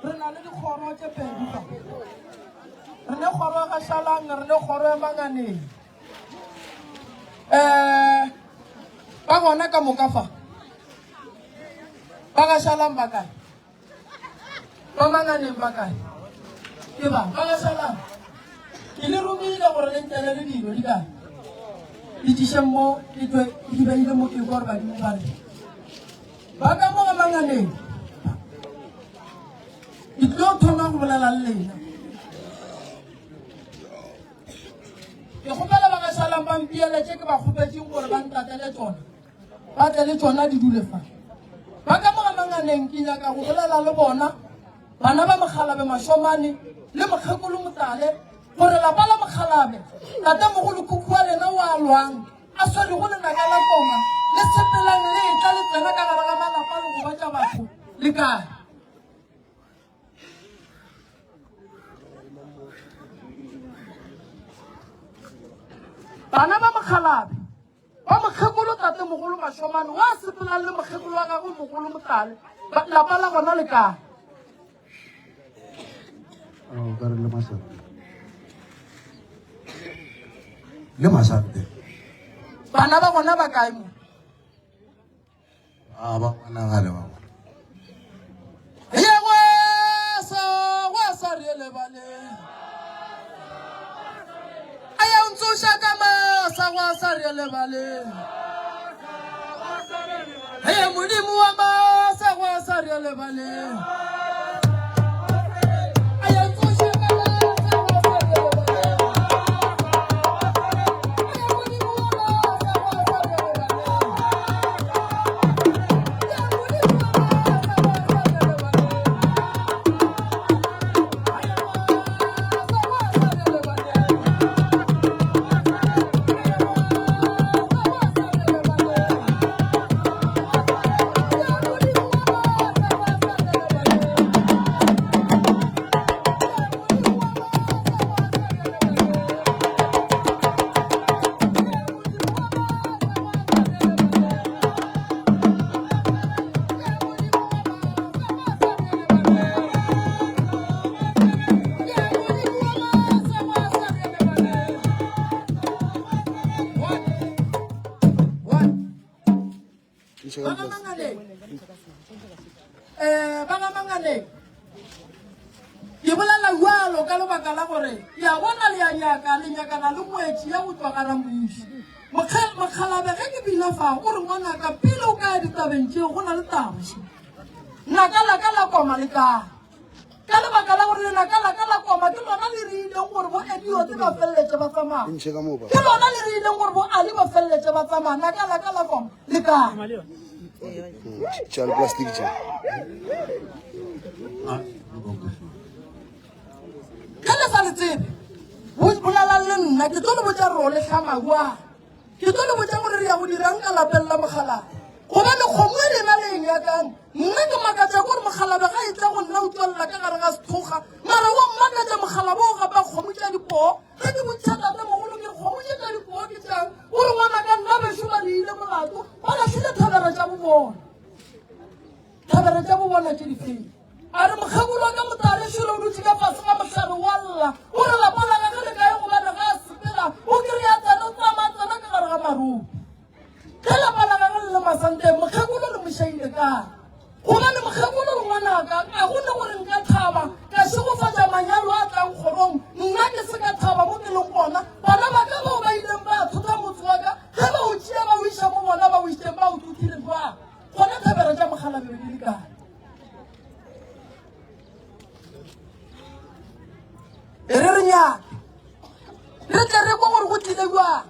re na le dikgoro tse pedi fa re ne kgoro ga Shalang re ne kgoro ya Manganeng ba gona ka moka fa ba ga Shalang ba kae ba Manganeng ba kae ke ba ga Shalang ke le rumile gore le ntele le dilo di kae di tshemmo di twe di ba ile mo ke gore ba di ba re ba ka mo ga Manganeng itlo thoma go bolela le lena ke gopela ba ga Shalang ba mpiele ke ba gopetseng gore ba ntatele tsona ba tle tsona di dule fa ba ka mo ga Manganeng ke nyaka go bolela le bona bana ba Mokgalabe Mashomane le Mokgekolo Motale gore la bala Mokgalabe tata mogolo Khukhu lena wa lwang a swele go le naka la koma le sepelang le tla le tsena ka gare ga malapa le go batla batho le kae bana ba Mokgalabe ba Mokgekolo tate mogolo Mashomane wa sepelang le Mokgekolo wa gago mogolo Motale lapa la gona le kae le Masante bana ba gona ba kae mo ba bana gale ba yewe sa re le bale aya untsusha kama sa re le bale hey mudimu wa ba sa re le bale Banga Manganeng ke bolela jwalo ka lebaka la gore ya bona le ya nyaka na le moetsi ya go tswa ka Ramoishi Mokgalabe ge ke bina fa o re ngwanaka pele o ka ya ditabeng tšeo go na le taboši naka la koma le ka lebaka la gore naka la koma ke lona le reileng gore bo Ediot ba feleletse ba tsamaya ke lona le reileng gore bo Ali ba feleletse ba tsamaya naka la koma le ka Chal plastic cha. Kale sa le tsebe. Bo bolala le nna ke tlo le botsa role tlhamagwa. Ke tlo le botsa gore re ya go dirang ka lapella Mogala. Go ba le kgomo le na le nyakang. Nna ke makatsa gore Mogalabe ga e tla go nna o tswalla ka gare ga sethoga. Mara wa makatsa Mogalabe o ga ba kgomo tsa dipo. Ga ke botsa tata mogolo ke kgomo tsa dipo ke tsang. O re ngwana ka nna be shuma le ile molato. Ba la sile thabela tsa bobona. Thabela tsa bobona ke difeng. A re Mokgekolo ka Motale shilo o dutse ka fase ga mohlare walla. O re lapa la gagwe le kae go bana ga sepela. O kry-a tsena o tsamaya tsena ka gare ga maruo. Ke lapa la gagwe le Masante Mokgekolo le mošaile kae. Gobane Mokgekolo le ngwanaka a gone gore nka thaba ka šegofatša manyalo a tlang kgorong nna ke se ka thaba mo ke leng gona bana ba ka bao ba ileng ba thota motse wa ka ge ba o tšea ba o iša mo bona ba o išeng ba o tuthile jwang gona thabela tša Mogalabe di le kae e re re nyaka re tle re kwa gore go tlile jwang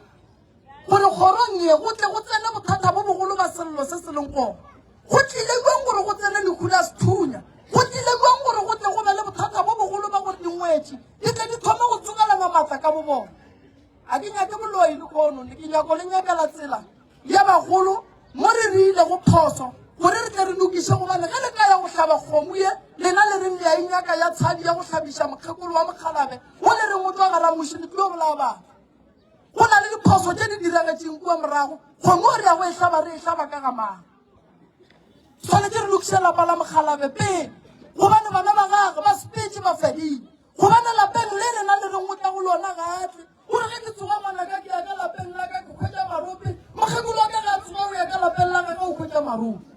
gore kgorong ye go tle go tsene bothata bo bogolo ba sello se se leng gona go tlile jwang gore go tsene lehu la sethunya go tlile jwang gore go tle go be le bothata bo bogolo ba gore dingwetši di tle di thome go tsokelana maatla ka bobona a ke nyake boloi le kono ke nyako le nyakela tsela ya bagolo mo re rile go phoso gore re tle re lokiše gobane ge le ka ya go hlaba kgomo ye lena le reng le ya inyaka ya tshadi ya go hlabiša Mokgekolo wa Mokgalabe o le reng o tlo gara mošini ke yo bolaya bana go na le diphoso tše di diragetseng kua morago kgomo re ya go e hlaba re e hlaba ka ga mang tshwanetse re lokiše lapa la Mokgalabe pele gobane bana ba gage ba speech ba fedile gobane lapeng le lena le reng o tla go lona gatle gore ge ke tsoga ngwanaka ke ya ka lapeng la ka ke kgwetsa marope mokgekolo wa ka ga a tsoga o ya ka lapeng la gage o kgwetsa marope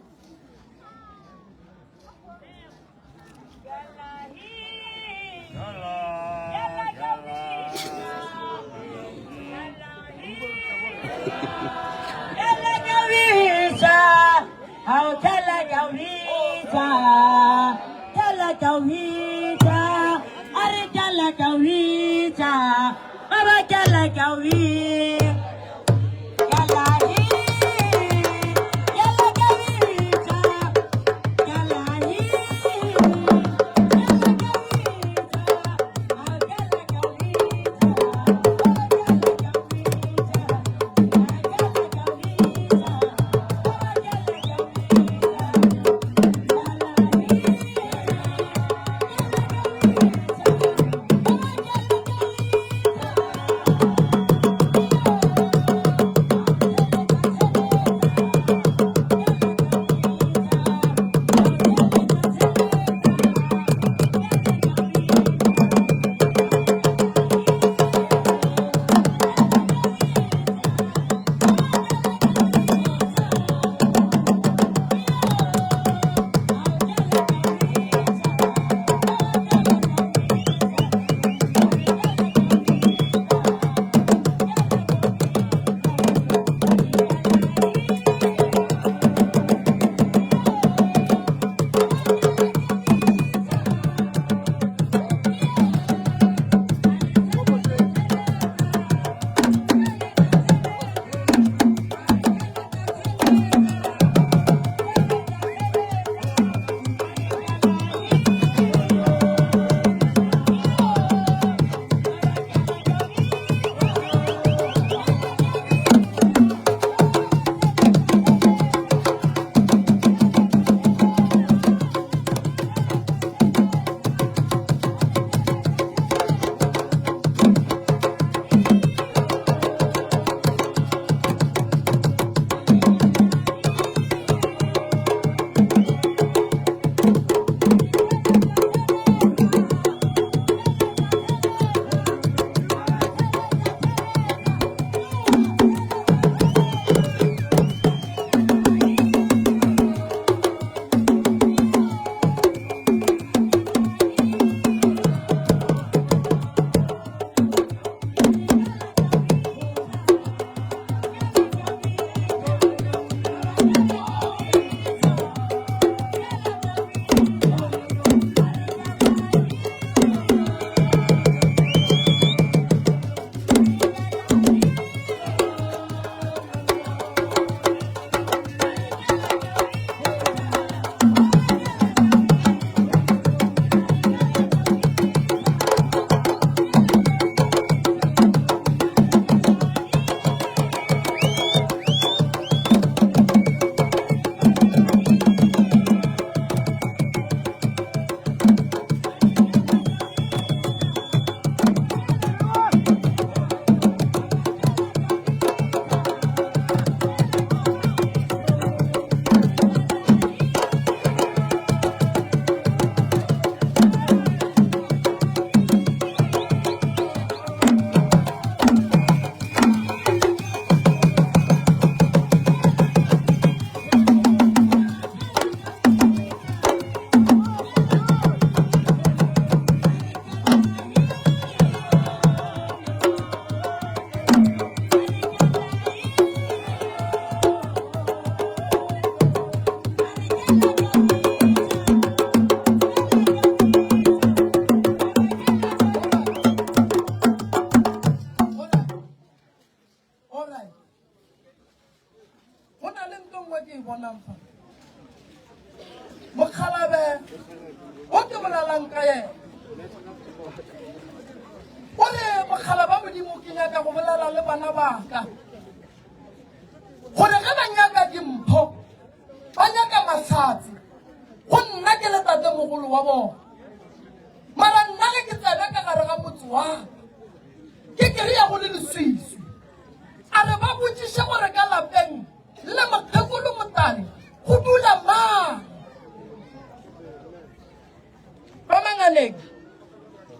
ba manganeng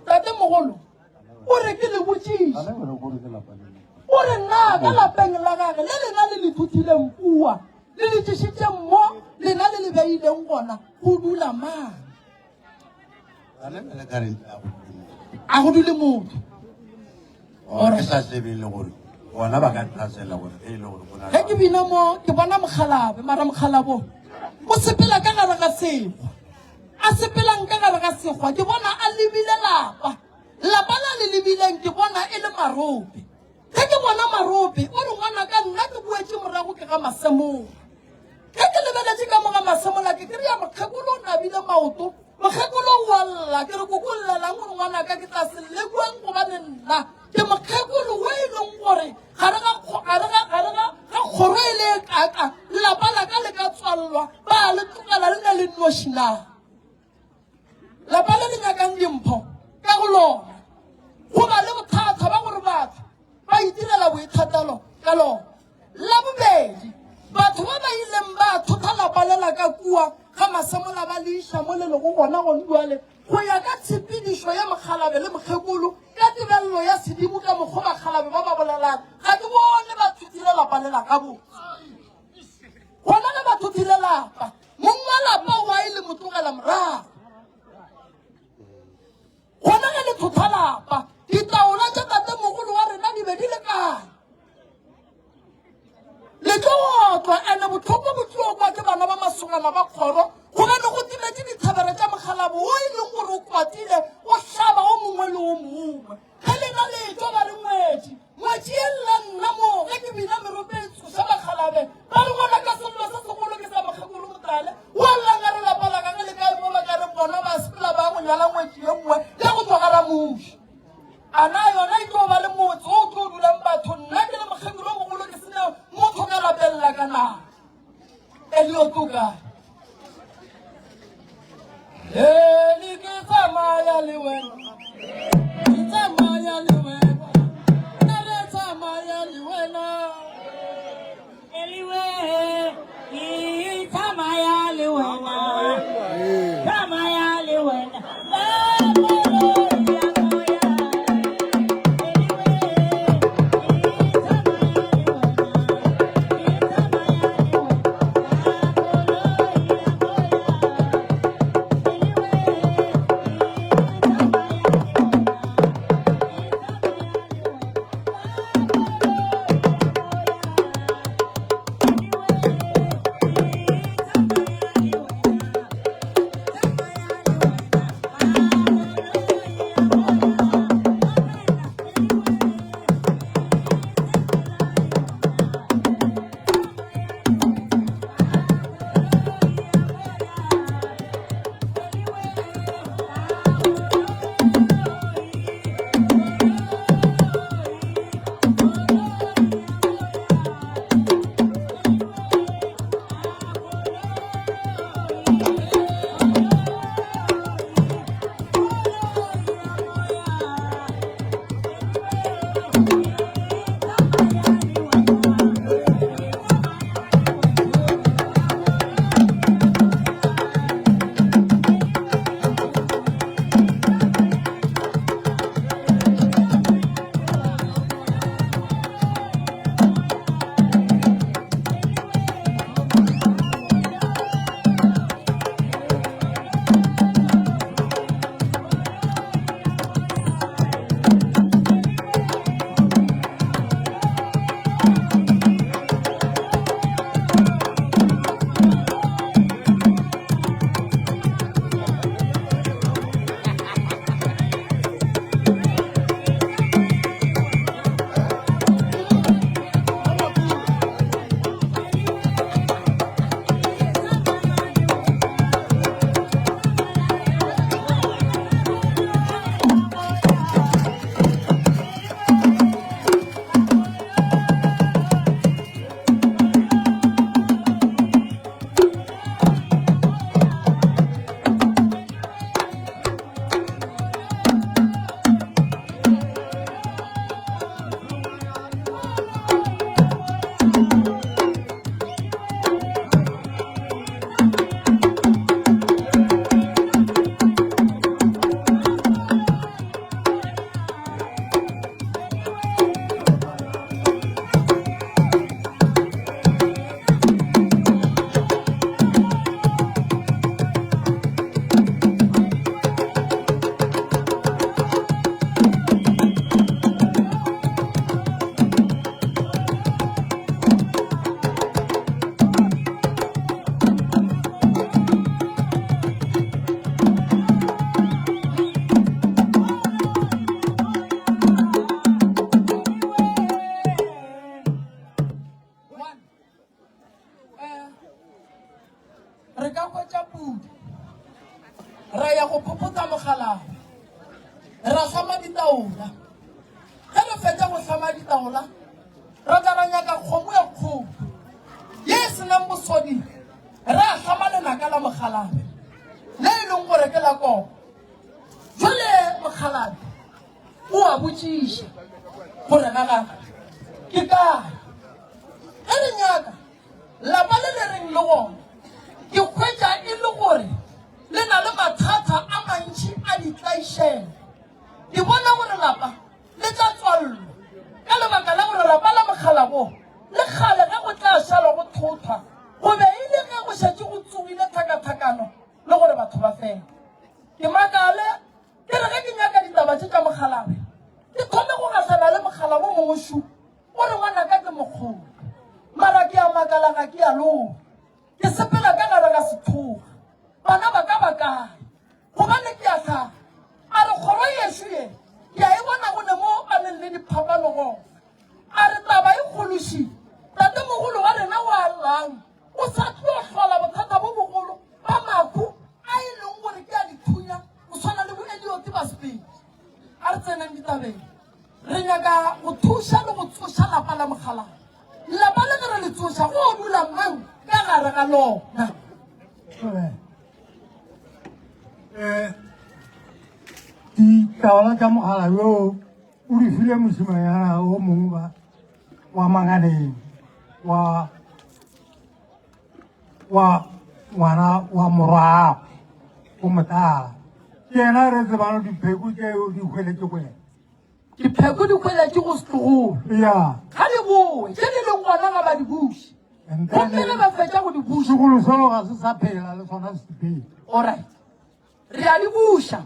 tate mogolo o re ke le botšiši o re nna ka lapeng la gage le lena le le thuthileng pua le le tšišitšeng mo lena le le beileng gona go dula mang a go dule motho ge ke bina mo ke bona Mokgalabe mara Mokgalabo o sepela ka gare ga sekgwa a sepelang ka gare ga sekgwa ke bona a lebile lapa la le lebileng ke bona e le Marope ge ke bona Marope o re ngwana ka nna ke boetse morago ke ga Masemola ge ke lebeletše ka mo ga Masemola ke kry-a mokgekolo o nabile maoto mokgekolo o walla ke re kokollelang gore ngwana ka ke tla se lekuang gobane nna ke mokgekolo o e leng gore gare ga kgoro e le e kaka lapa la ka le ka tswallwa ba le tlogela le na le nošina lapa le le nyakang dimpho ka go lona go ba le bothata ba gore batho ba itirela boithatelo ka lona la bobedi batho ba ba ileng ba thotha lapa lela ka kua ga Masemola ba le iša mo le lego gona gone jwale go ya ka tshepedišo ya Mokgalabe le mokgekolo ka tebelelo ya sedimo ka mokgwa Bakgalabe ba ba bolelang ga ke bone ba thuthile lapa lela ka botse gona ge ba thuthile lapa mong wa lapa wa e le motlogela morago gona ge le thotha lapa ditaola tša tate mogolo wa rena di be di le kae le tlo otlwa ene botlhoko bo tlo kwa ke bana ba masogana ba kgoro gobane go timetše dithabere tša Mokgalabo o e leng gore o kwatile o hlaba o mongwe le o mongwe ge lena letšwa ba re ngwetši e lla nna mo ge ke bina merope e tsoša Bakgalabe ba re gona ka sello se segolo ke sa mokgekolo Motale o llang a re lapa la ka ge le kae mo ba ka reng bona ba sepela ba go nyala ngwetši ye nngwe le go tswagara moši a na yona e tlo ba le motse o tlo dulang batho nna ke le mokgekolo mogolo ke sena motho ka lapeng la ka na e le yo toka Eli ke tsamaya le wena ke tsamaya le wena na re tsamaya le wena Eliwe, tsamaya le wena, tsamaya le wena. ra hlama ditaola ge re fetša go hlama ditaola ra tla ra nyaka kgomo ya kgomo ye e senang bosodi ra hlama lenaka la mokgalabe le e leng gore ke la koo jole mokgalabe o a botšiša gore gaga ke kae ge re nyaka lapa le le reng le gona ke hwetša e le gore le na le mathata a mantši a ditlaišene ke bona gore lapa le tla tswallo ka lebaka la gore lapa la mokgalabo le kgale ge go tla šala go thothwa go be e le ge go šetše go tsogile thakathakano le gore batho ba fela ke makale ke re ge ke nyaka ditaba tše tša mokhalabe ke thome go gahlana le mokgalabo mongwešu o re ngwanaka ke mokgolo mara ke a makala ga ke a loo ke sepela ka gare ka sethoga bana ba ka bakae gobane ke a tlhaga a re kgoro yešo ye ke a e bona gone mo a neng le diphapanogo a re taba e kgološi tate mogolo wa rena o a llang o sa tlo hlola bothata bo bogolo ba maku a e leng gore ke a dithunya o tshwana le boedioti ba sepedi a re tseneng ditabeng re nyaka go thuša le go tsoša lapa la mokgalane lapa le ge re le tsoša go o dula mang ka gare ga lona ditaola tša mogala yo o di file mosimanyana o mongwe wa manganeng wa ngwana wa morago o motala ke yena re tsebano dipheko tšeo di hweletše go yena dipheko di hweletše go setlogolo ya ga di boe tše di leng gona ga ba di buše gommele ba fetša go di buša segolo solo ga se sa phela le sona sepedi alright re a di buša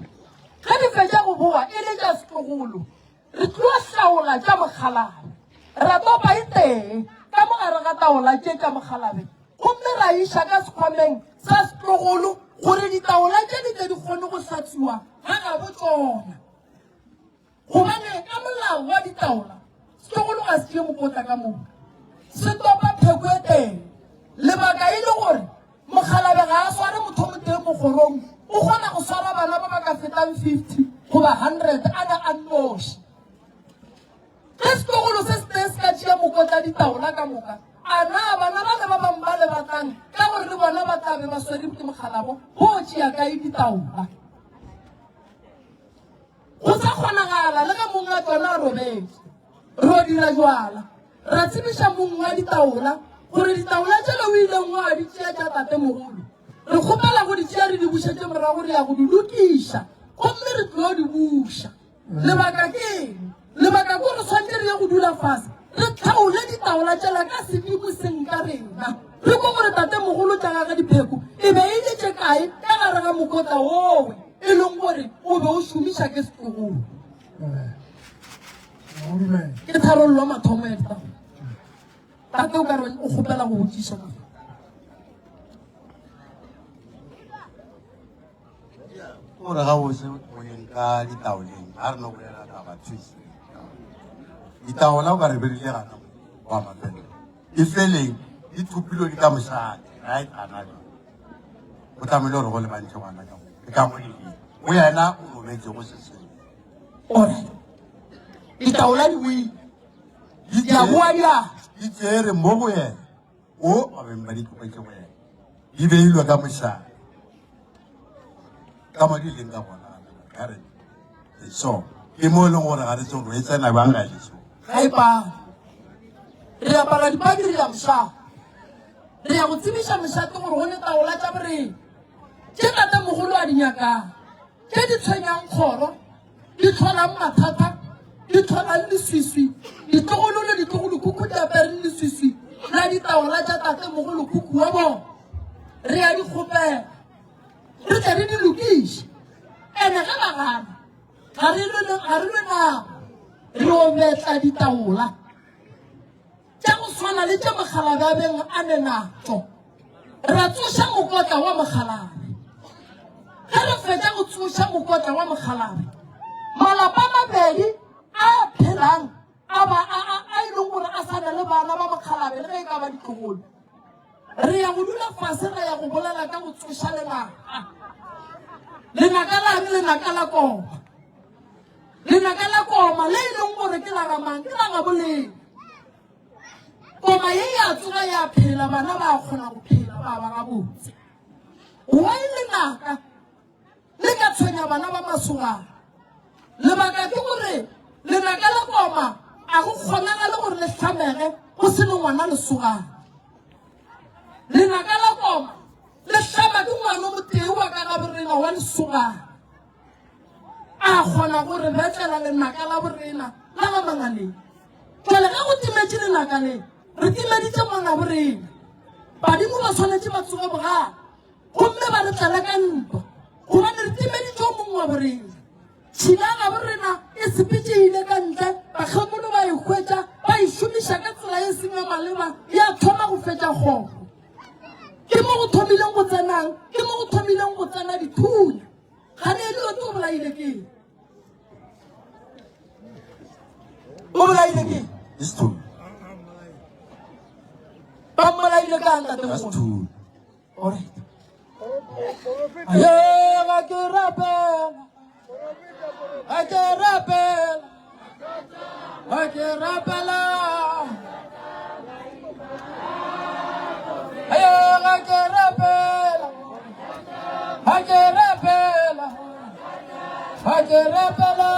ge di fetša go boa e le tša setlogolo re tlo hlaola tša mokgalabe ra topa e teng ka mogare ga taola tše tša mokgalabe gomme ra iša ka sekhwameng sa setlogolo gore ditaola tše di tle di kgone go hlatsiwa ga gabo tsona gobane ka molao wa ditaola setlogolo ga se tšee mokotla ka moo se topa pheko e teng lebaka e le gore mokgalabe ga a sware motho mo teng mo kgorong o kgona go swara bana ba ba ka fetang 50 goba 100 a na a nnoši ge setlogolo se se teng se ka tšea mokotla ditaola ka moka a na bana ba le ba bangwe ba le batlang ka gore le bona ba tlabe ba swere ke mokgalabo go tšea kae ditaola go sa kgonagala le ka mongwe a tsona a robetse ro dira jwala ra tsebiša mongwe wa ditaola gore ditaola tšele o ileng wa di tšea tša tate mogolo re kgopela go di tšea re di bušetše morago re ya go di lokiša gomme re tlo di buša lebaka ke eng lebaka ko re tshwanetse re ye go dula fase re tlhaole ditaola tšela ka sedimo seng ka rena re ko gore tate mogolo tša gage dipheko e be e letše kae ka gare ga mokotla owe e leng gore o be o šomiša ke setlogolo ke tharollo mathomo ya ditaola tate o ka re o kgopela go botsiša ka gore ga bose moyeng ka ditaoleng ga re no bolela taba thusi ditaola o ka re berile gana wa mafelo e feleng di thupilo di ka mošate right anale o tlamehile gore go le bantšhe ngwana ka e ka mo o yena o rometse go se sengwe alright ditaola di buile di a boa dia di tsere mo go yena o ba beng ba di tlogetse go yena di beilwe ka mošate ka mo di leng ka bona ka re so ke mo e leng gore ga re tse gore e tsena bang ga le so ga e pang re apara dipaki re ya mošate re ya go tsebiša mošate gore go ne taola tša borena tše tate mogolo a di nyakang tše di tshwenyang kgoro di tlholang mathata di tlholang leswiswi ditlogololo ditlogolokuku di apereng leswiswi la ditaola tša tate mogolo kuku wa bona re ya di kgopela re tle re di lokiše ene ge ba gana ga re lwe nako re o betla ditaola tša go swana le tše mokhalabe a beng a nenatso ra tsoša mokotla wa mokhalabe ge re fetša go tsoša mokotla wa mokhalabe malapa mabedi a phelang a e leng gore a sana le bana ba mokhalabe le ge e ka ba ditlogolo re ya go dula fase re ya go bolela ka go tsoša lenaka lenaka lang lenaka la koba lenaka la koma le e leng gore ke la ga mang ke la ga boleng koma ye ya tsoga ya phela bana ba kgona go phela ba ba ga botse wa e lenaka le ka tshwenya bana ba masogana lebaka ke gore lenaka la koma a go kgonana le gore le hlamege go se le ngwana lesogana lenaka la koma le hlama ke ngwana motee wa ka ga borena wa lesogana a kgona gore betlela lenaka la borena la ga manganeng jale ga go timetše lenaka le re timeditše ngwana borena badimo ba tshwanetse ba tsoge bogale gomme ba re tlala ka ntwa gobane re timeditše o mongwe wa borena tšhila ga borena e sepetšeile ka ntle bakgekolo ba e hwetša ba e šomiša ka tsela e seng ya maleba ya thoma go fetša kgogo ke mo go thomileng go tsenang ke mo go thomileng go tsena dithunya ga ne e le ote o bolaile keng o bolaile keng It's true. ba mmolaile ka That's ntatemogolo true. alright aye ga ke rapela ga ke rapela ga ke rapela aye ga ke rapela ga ke rapela ga ke rapela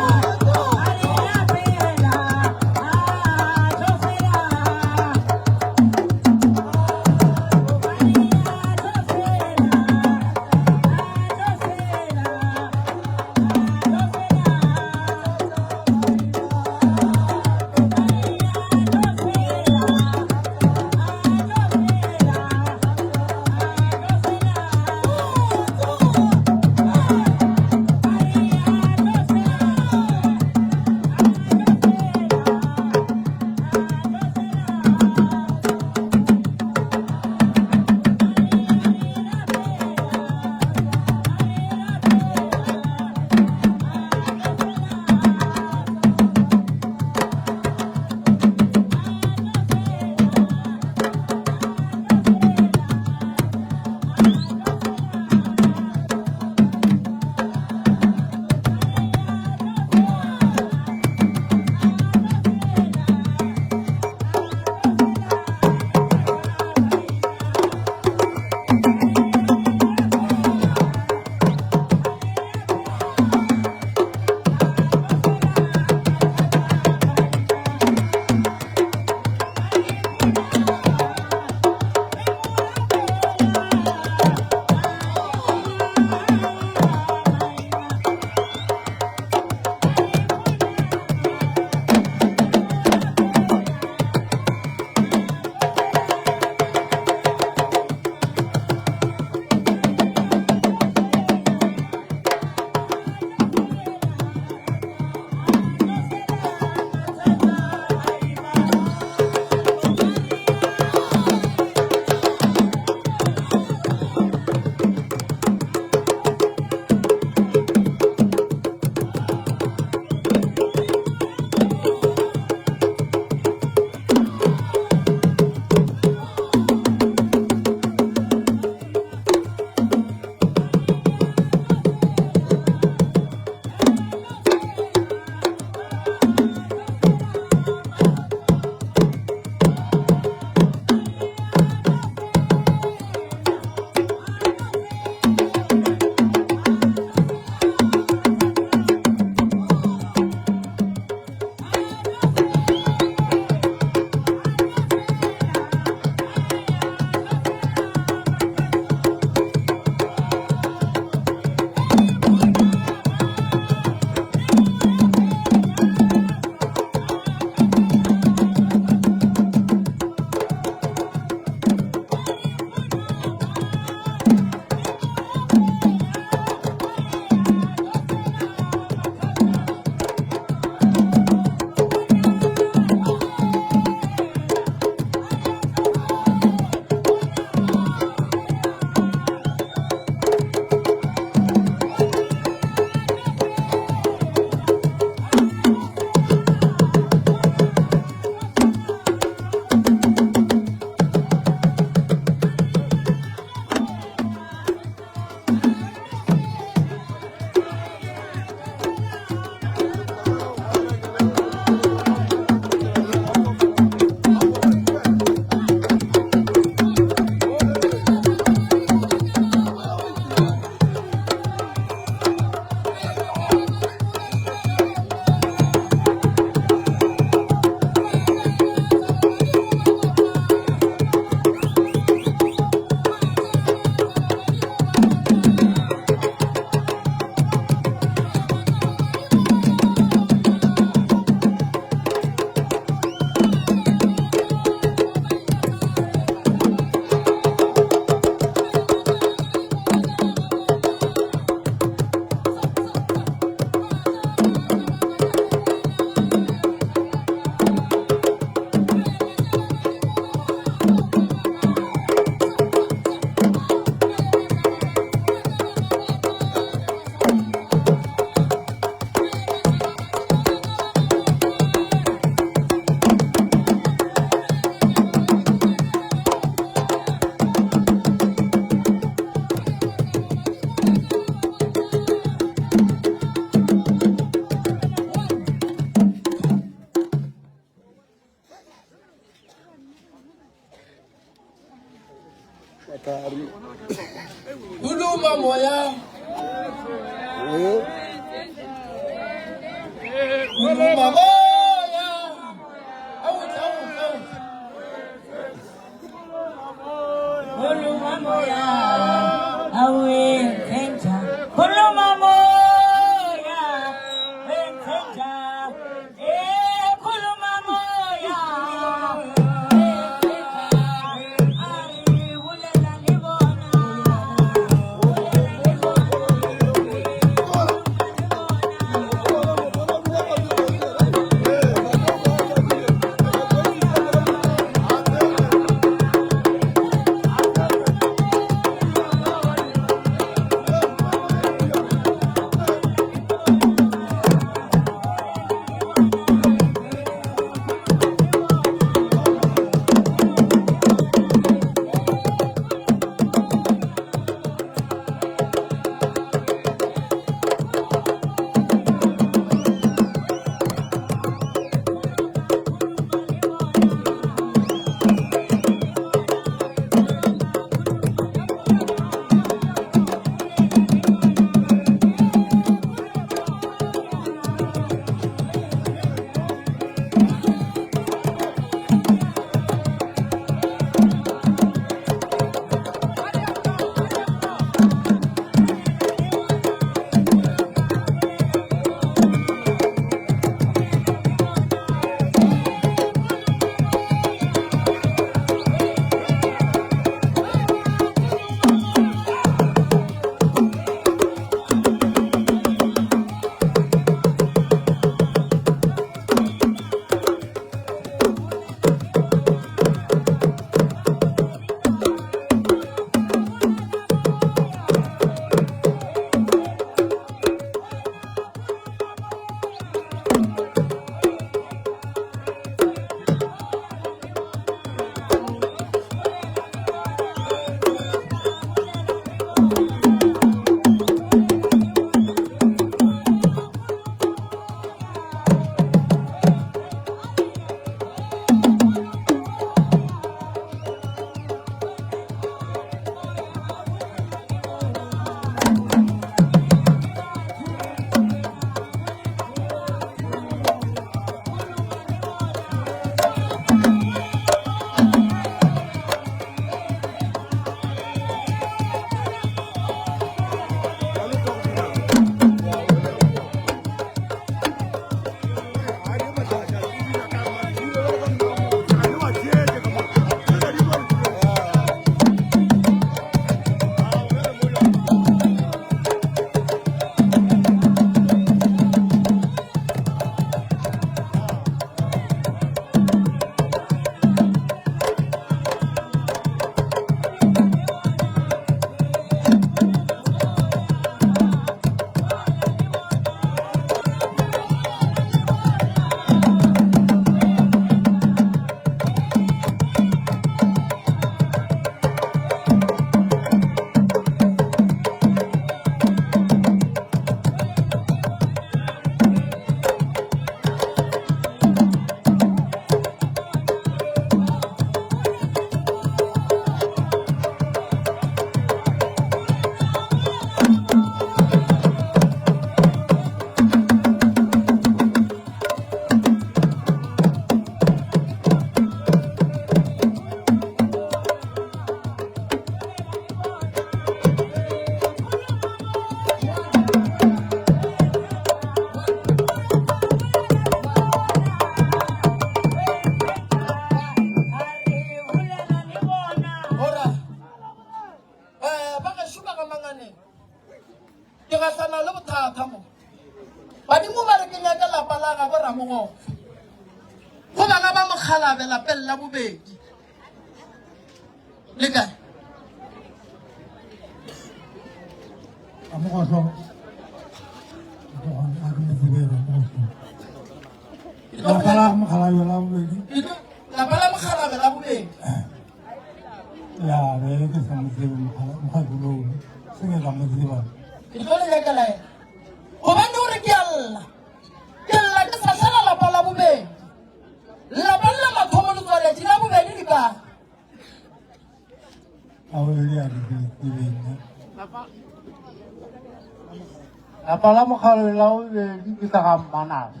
lapa la mogala la bobedi ke ka ga Mmanase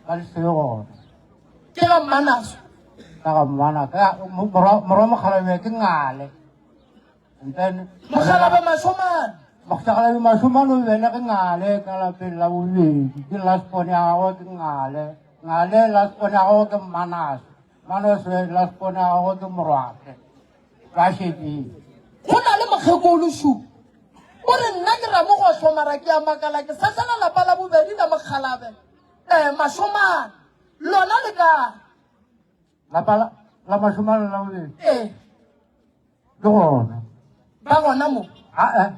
ka Lesego ke ga Mmanase ka ga Mmanase morwa mogala ke Ngale and then Mogalabe Mashomane Mogalabe Mashomane o bene ke Ngale ka lapeng la bobedi ke last born ya gagwe ke Ngale last born ya gagwe ke Mmanase last born ya gagwe ke Morwate ba shedi go na le mokgekolo shu o re nna ke Ramogoso mara ke a makala ke sasana lapa la bobedi la Mogalabe Mashomane lona le ka lapa la Mashomane la bobedi ke gona ba gona mo ka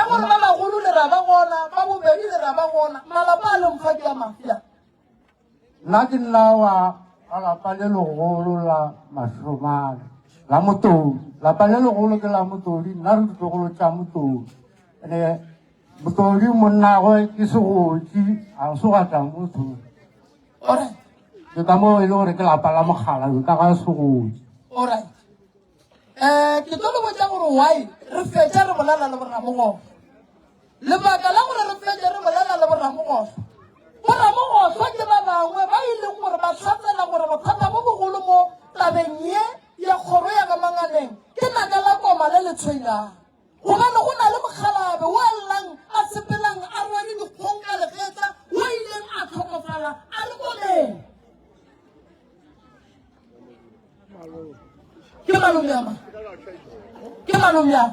gore ba bagolo le ra ba gona ba bobedi le ra ba gona malapa a leng fa ke a mafia nna ke nna wa lapa le legolo la Mashomane la Motodi lapa le legolo ke la Motodi nna re ditlogolo tša Motodi ande Motodi monnagwe ke Segotsi a se ga tlang Motodi alright ke ka mo e le gore ke lapa la Mogalabe ka ga Segotsi alright ke tlo le botsa gore why re fetša re bolela le Ramogoso lebaka la gore re fetše re bolela le Ramogoso Ramogoso ke ba bangwe ba e leng gore ba tlhatsela gore bothata bo bogolo mo tabeng ye ya kgoro ya ka Manganeng ke naka la koma le le tshwenyang gobane go na le Mogalabe wa llang a sepelang a rwele dikgong ka legetsa wa ileng a tlhokofala a le komeng ke malome ya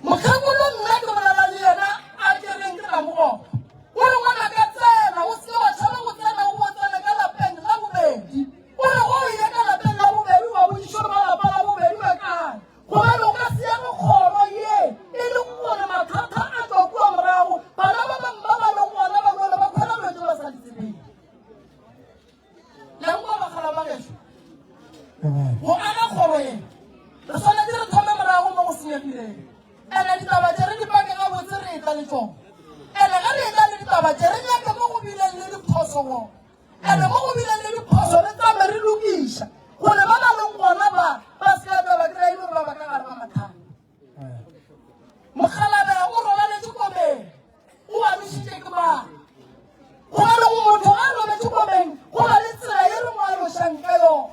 mokgekolo nna ke bolela le yena a kereng ke Ramogoso o re ngwana ka tsena o se wa tšhaba go tsena o tsena ka lapeng la bobedi o re go ile ka lapeng la bobedi wa boišo ba lapa la bobedi ba kae gobane o ka siame kgoro ye e leng gore mathata a tswa kua morago bana ba bangwe ba ba leng gona ba nole ba kgona lwetse ba sa ditsebeng leng kwa bagala ba geso go aga kgoro ye re tshwanetse re thome morago mo go senyegileng ene ditaba tse re dipake ga botse re etla le tsone ene ga re etla le ditaba tse re nyake mo go bileng le diphoso gone ene mo go bileng le diphoso re tsame re lokiša gore ba ba leng gona ba seka taba kry-a e le gore ba ba ka gare ga mathata Mogalabe o robaletse komeng o alošitše ke mang go ba le motho a robetse komeng go ba le tsela ye re mo alošang ka yone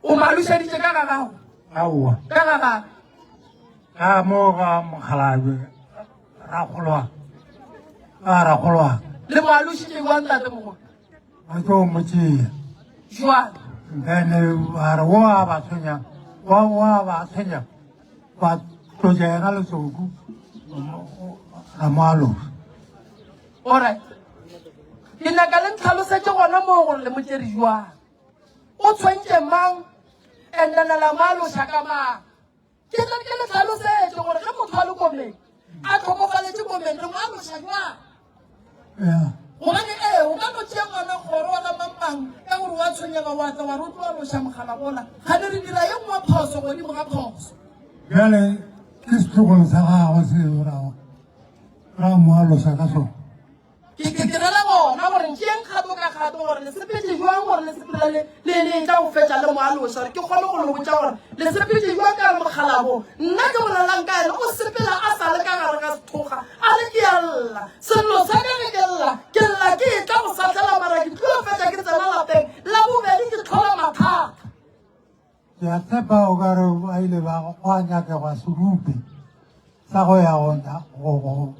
o malušeditše ka gagago aowa ka gagago ka mo ga Mogalabe ragolwa le mo alošitše wa ntate mogolo a tlo motšea jwale then a re wo a ba tshwenyang ba tlotša ena letsoku a mo aloša alright ke nyaka le ntlhalosetse gona moo gore le motšeri jwang o tshwentše mang endanela mo aloša ka mang ke le tlhalosetse gore ge motho a le komeng a tlhokofaletše komeng re mo aloša jwang gobane o ka no tšea ngwana kgoro wa ka mampang ka gore wa tshwenyega wa tla wa re o tlo aloša Mogalabola ga ne re dira ye nngwe phoso godimo ga phoso bjale ke setlogong sa gagwe seo ra mo aloša ka sone ke direla gona gore nkeng kgato ka kgato gore le sepetse jwang gore le sepela le tla go fetša le mo aloša gore ke kgone go le botsa gore le sepetse jwang ka Mogalabo nna ke bolelang ka ene o sepela a sa le ka gare ka sethoga a le ke a lla sello sa ka ge ke lla ke e tla go satlela mara ke tlo fetša ke tsena lapeng la bobedi ke tlhola mathata ke a tshepa o ka re ba ile ba go a nyakegwa serupe sa go ya go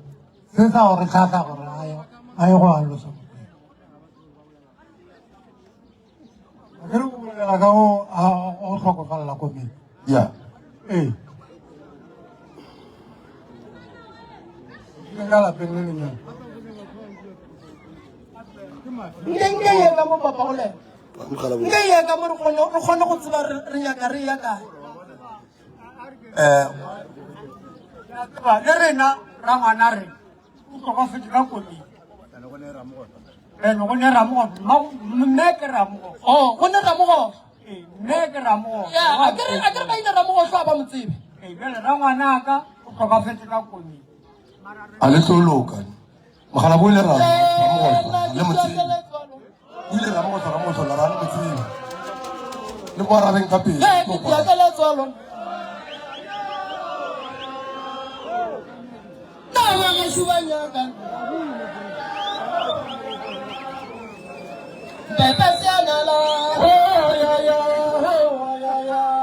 se sa gore tlhaka gore a ye go aloša a ke re go bolela ka o tlhokofalela komeng ya ka lapeng le lenyana nke ye ka mo papa go lena nke ye ka mo re kgone go tseba re nyaka re ya kae le rena ra ngwana re o tlhokafetse ka komeng go ne Ramogoso mme ke Ramogoso go ne Ramogoso mme ke Ramogoso a ke re ba ile Ramogoso a ba motsebe jale ra ngwanaka o tlhokafetse ka komeng a le tlo loka Mogalabe o ile Ramogoso le motsebe o ile Ramogoso la ra le motsebe le mo arabeng ka pele ke diakele tswalo Mama Subanyaka. Pepe Sianala. Oh, yeah, yeah. Oh, yeah, yeah.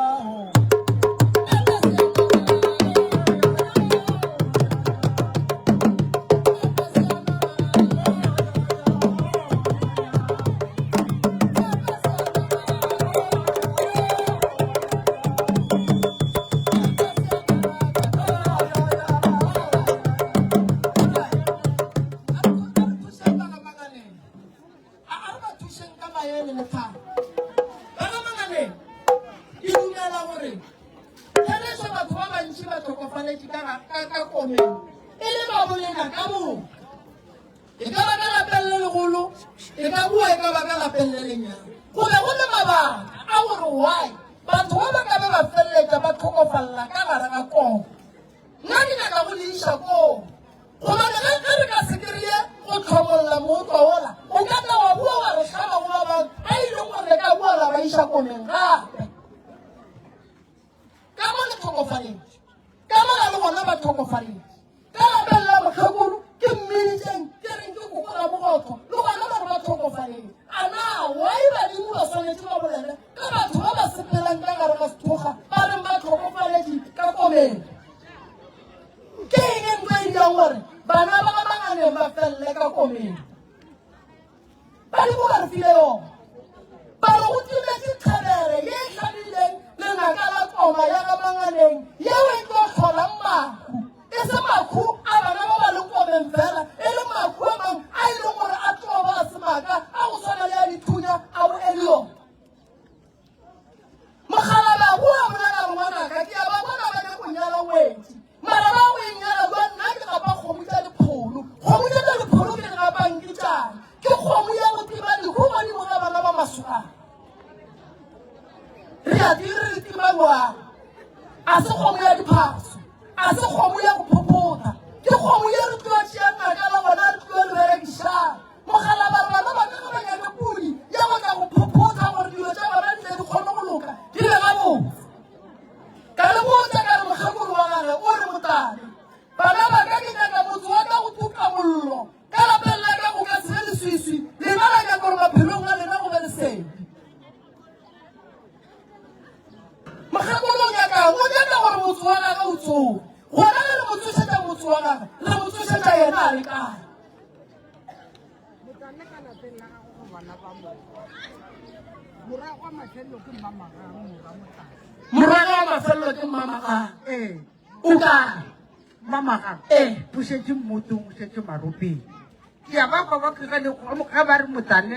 Ya ba ba ka le go ka ba re motane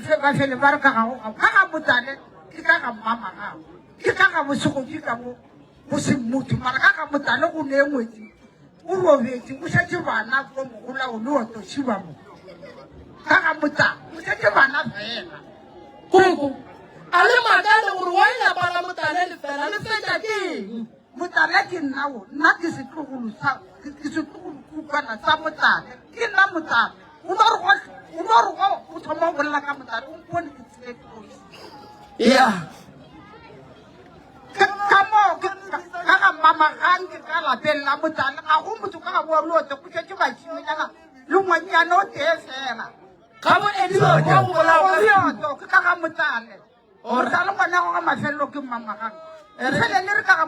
se ba fele ba re ka ga motane ke ka ga mama ga ke ka ga bosego ke ka mo se motho mara ka ga motane go ne ngwetsi o robetse o setse bana go mogola o le o to shiba mo ka ga motane o setse bana fela Koko ale magane gore wa ina bana motane le fela le fetsa ke motane ke nnawo nna ke se tlogolo sa kana sa motane ke nna motane o thoma go bolela ka motane o mpone ke tsile ya ka mo ka ga mama gang ke ka lapeng la motane ga go motho ka ga boa lote go tshetse bašimanyana le ngwanyana o tee fela ga bo edilo go bolaoto ke ka ga motane motane ngwana go ga mafelelo ke mama gang fele le re ka ga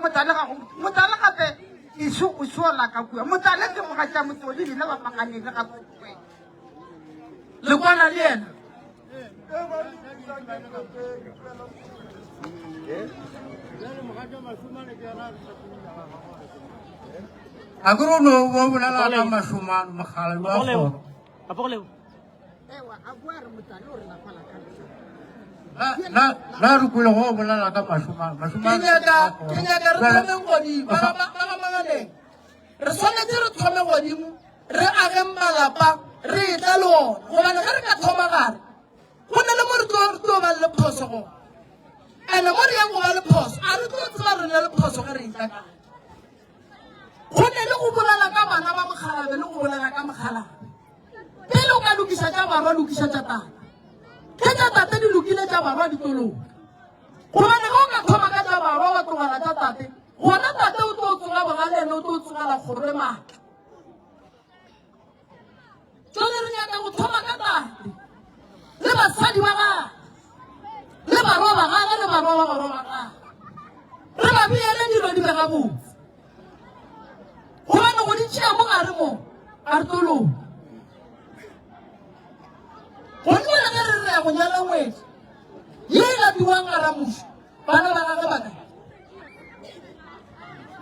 motane gape isu usola ka kua motane ke moga tša motoli dina ba maganeng ga kokwe le kwana le ena a ke re no bo bolela ka mašomane mogala wa gona na re kwele go bolela ka mašomane ke nyaka re thomeng godimo ba ga maganeng re tshwanetse re thome godimo re age malapa re etla le ona gobane ge re ka thoma gare go na le mo re tlo ba le phoso go ande mo re yang go ba le phoso a re tlo tseba re na le phoso ge re etla kae go ne le go bolela ka bana ba mogalabe le go bolela ka mogalabe pele o ka lokisa tša barwa lokisa tša tata ke tša tate di lokile tša barwa di tolong gobane ge o ka thoma ka tša barwa wa tlogela tša tate gona tate o tlo tsoga bogale ene o tlo tsogela kgoro le maatla mosadi wa ga le baroba ga le baroba ga re ba biele dilo di be ga botse gobane go di tšea mo gare mo a re tolong go nne ge re re go nyala ngwedi ye e latiwang ga ramuso bana ba gage baka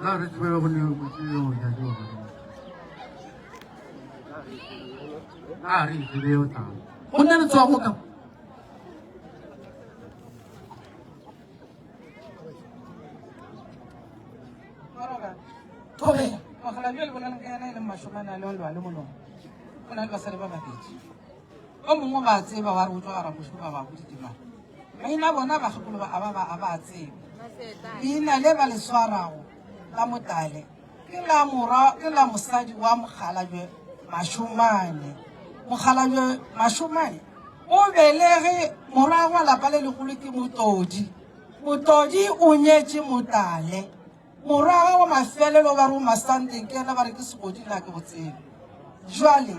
na re tswela go ne go tseo ya jo a re tseo ta go nne re tswa go ka Tobela magala jwale bona nka yana e leng mashomane a le olwa le molong go na le basadi ba babedi o mongwe ba tseba wa re o tswa gara mošo ba ba go ditemana maina bona bagekolo ba a ba tseba leina le ba le swarago la Motale ke la mosadi wa Mokgalajwe Mashomane. Mokgalajwe Mashomane o belege morago wa lapa le legolo ke Motodi o nyetše Motale morago wa mafelelo ba re o masanteng ke ena ba re ke segodi la ke botsebe jwale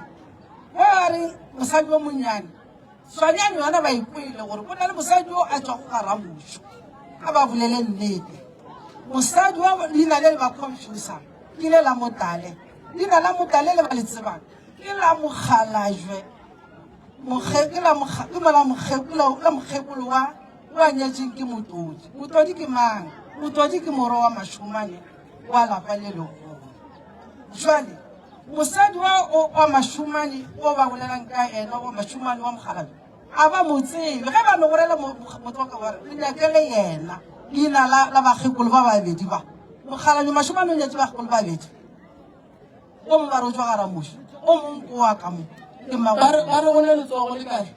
ba re mosadi wa monnyane swanyane yona ba ikwele gore go na le mosadi o a tswa go garamošo a ba bolele nnete mosadi wa leina le le ba confusa ke le la Motale leina la Motale le ba le tsebang ke la Mokgalajwe la mokgekolo wa nyetseng ke Motodi ke mang Motodi ke moro wa Mashomane wa lapa le legolo jwale mosadi wa Mashomane o ba bolelang ka ena wa Mashomane wa Mokgalajwe a ba motsebe ge ba megorela motho ka gore le nyakele yena leina la bagekolo ba babedi ba Mokgalajwe Mashomane o nyetse bagekolo ba babedi o mongwe ba re o tswa garamošo o mongwe ko wa ka mo ke ba re go ne letsogo le kae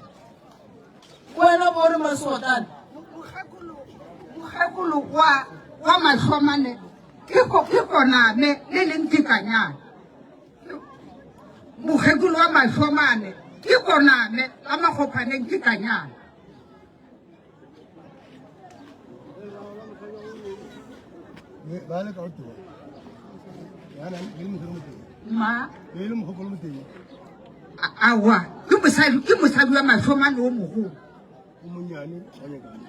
wena bo re Masotane mokgekolo wa Mashomane ke koname le leng tekanyana mokgekolo wa Mashomane ke koname la Makgophaneng tekanyana ma awa ke mosadi wa Mashomane o mogolo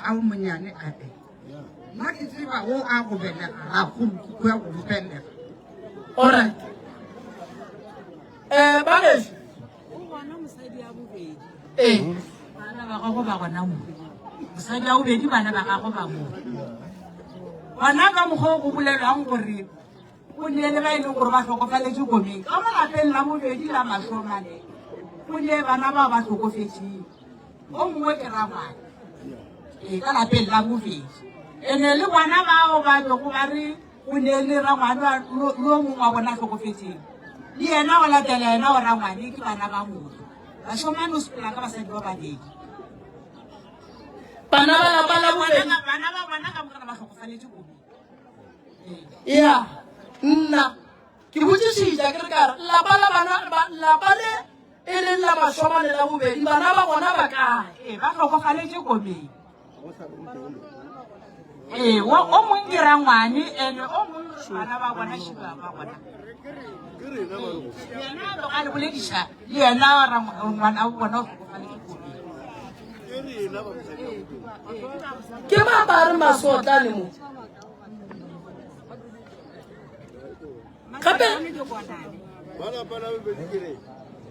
a o monnyane ae nna ke tseba o a go belega gagolo ko ya go mpelega alright bageso bana ba gago ba gona mo mosadi a bobedi bana ba gago ba mo gona ka mokgwa go bolelwang gore o neele ba e leng gore ba tlhokofaletse komeng ka mo lapeng la bobedi la Mashomane o ne bana ba ba tlhokofetseng o mongwe ke rangwane ka lapeng la bobedi ene le bona bao ba tlogo ba re o ne le rangwane lo mongwe wa bona tlhokofetseng le yena o latela yena o rangwane ke bana ba motho Mashomane o sepela ka basadi ba babedi bana ba lapa la bobedi bana ba bona ka mogana ba tlhokofaletse komeng ya nna ke botsisitša ke re kare lapa le e leng la Mashomane la bobedi bana ba bona ba kae ba tlhokofaletse komeng o mongwe ke rangwane ene o mongwe bana ba bona šiba ba bona yena a le bolediša le yena ngwana o bona o tlhokofaletse komeng ke ba ba re Masotane mo gape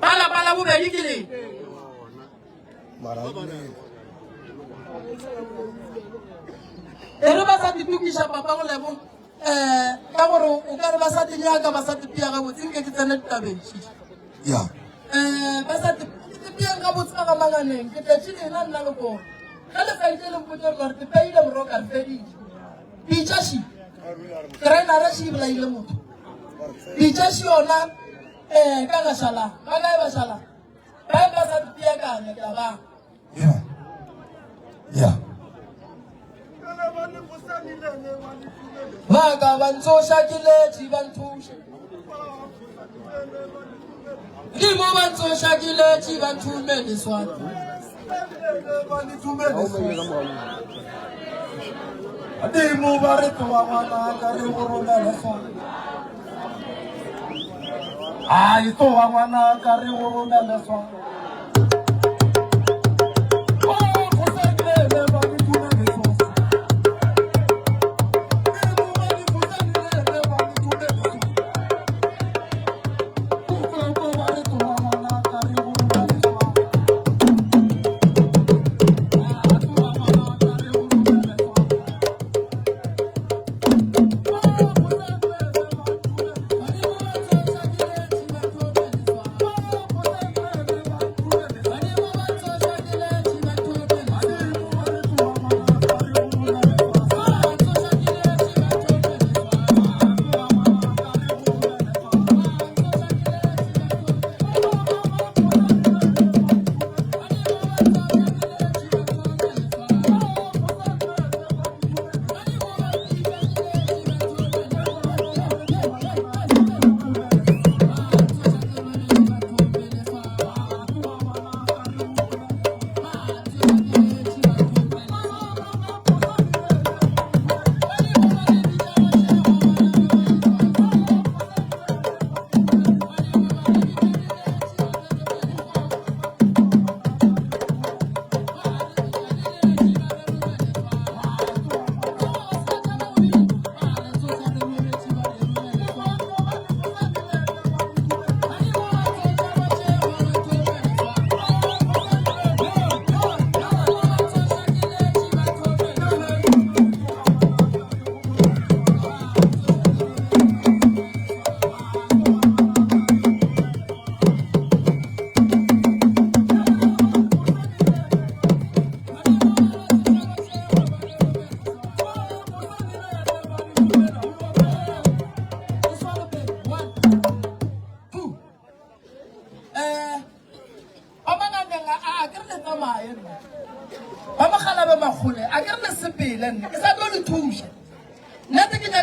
ba lapa la bobedi ke leng e re ba sa ditukiša papa go lebong ka gore o ka re ba sa dinyaka ba sa tipia ga botse nke ke tsene ditabešitše ba sa tipiang ga botse ga manganeng ke tletšhilena nna le kone ga le saite le mpotse gore tepeile moroka re fedile pitšaši trainara še ebolaile motho pitšaši yona ka gašala ba kae ba šala bae ba sa tipiakanya ka bang baka bantsošakiletše banthushe ke mo bantsošakiletše banthume leswati dimo ba re tloga ngwana ka re go romele swati ai tloga ngwana ka re go romele swati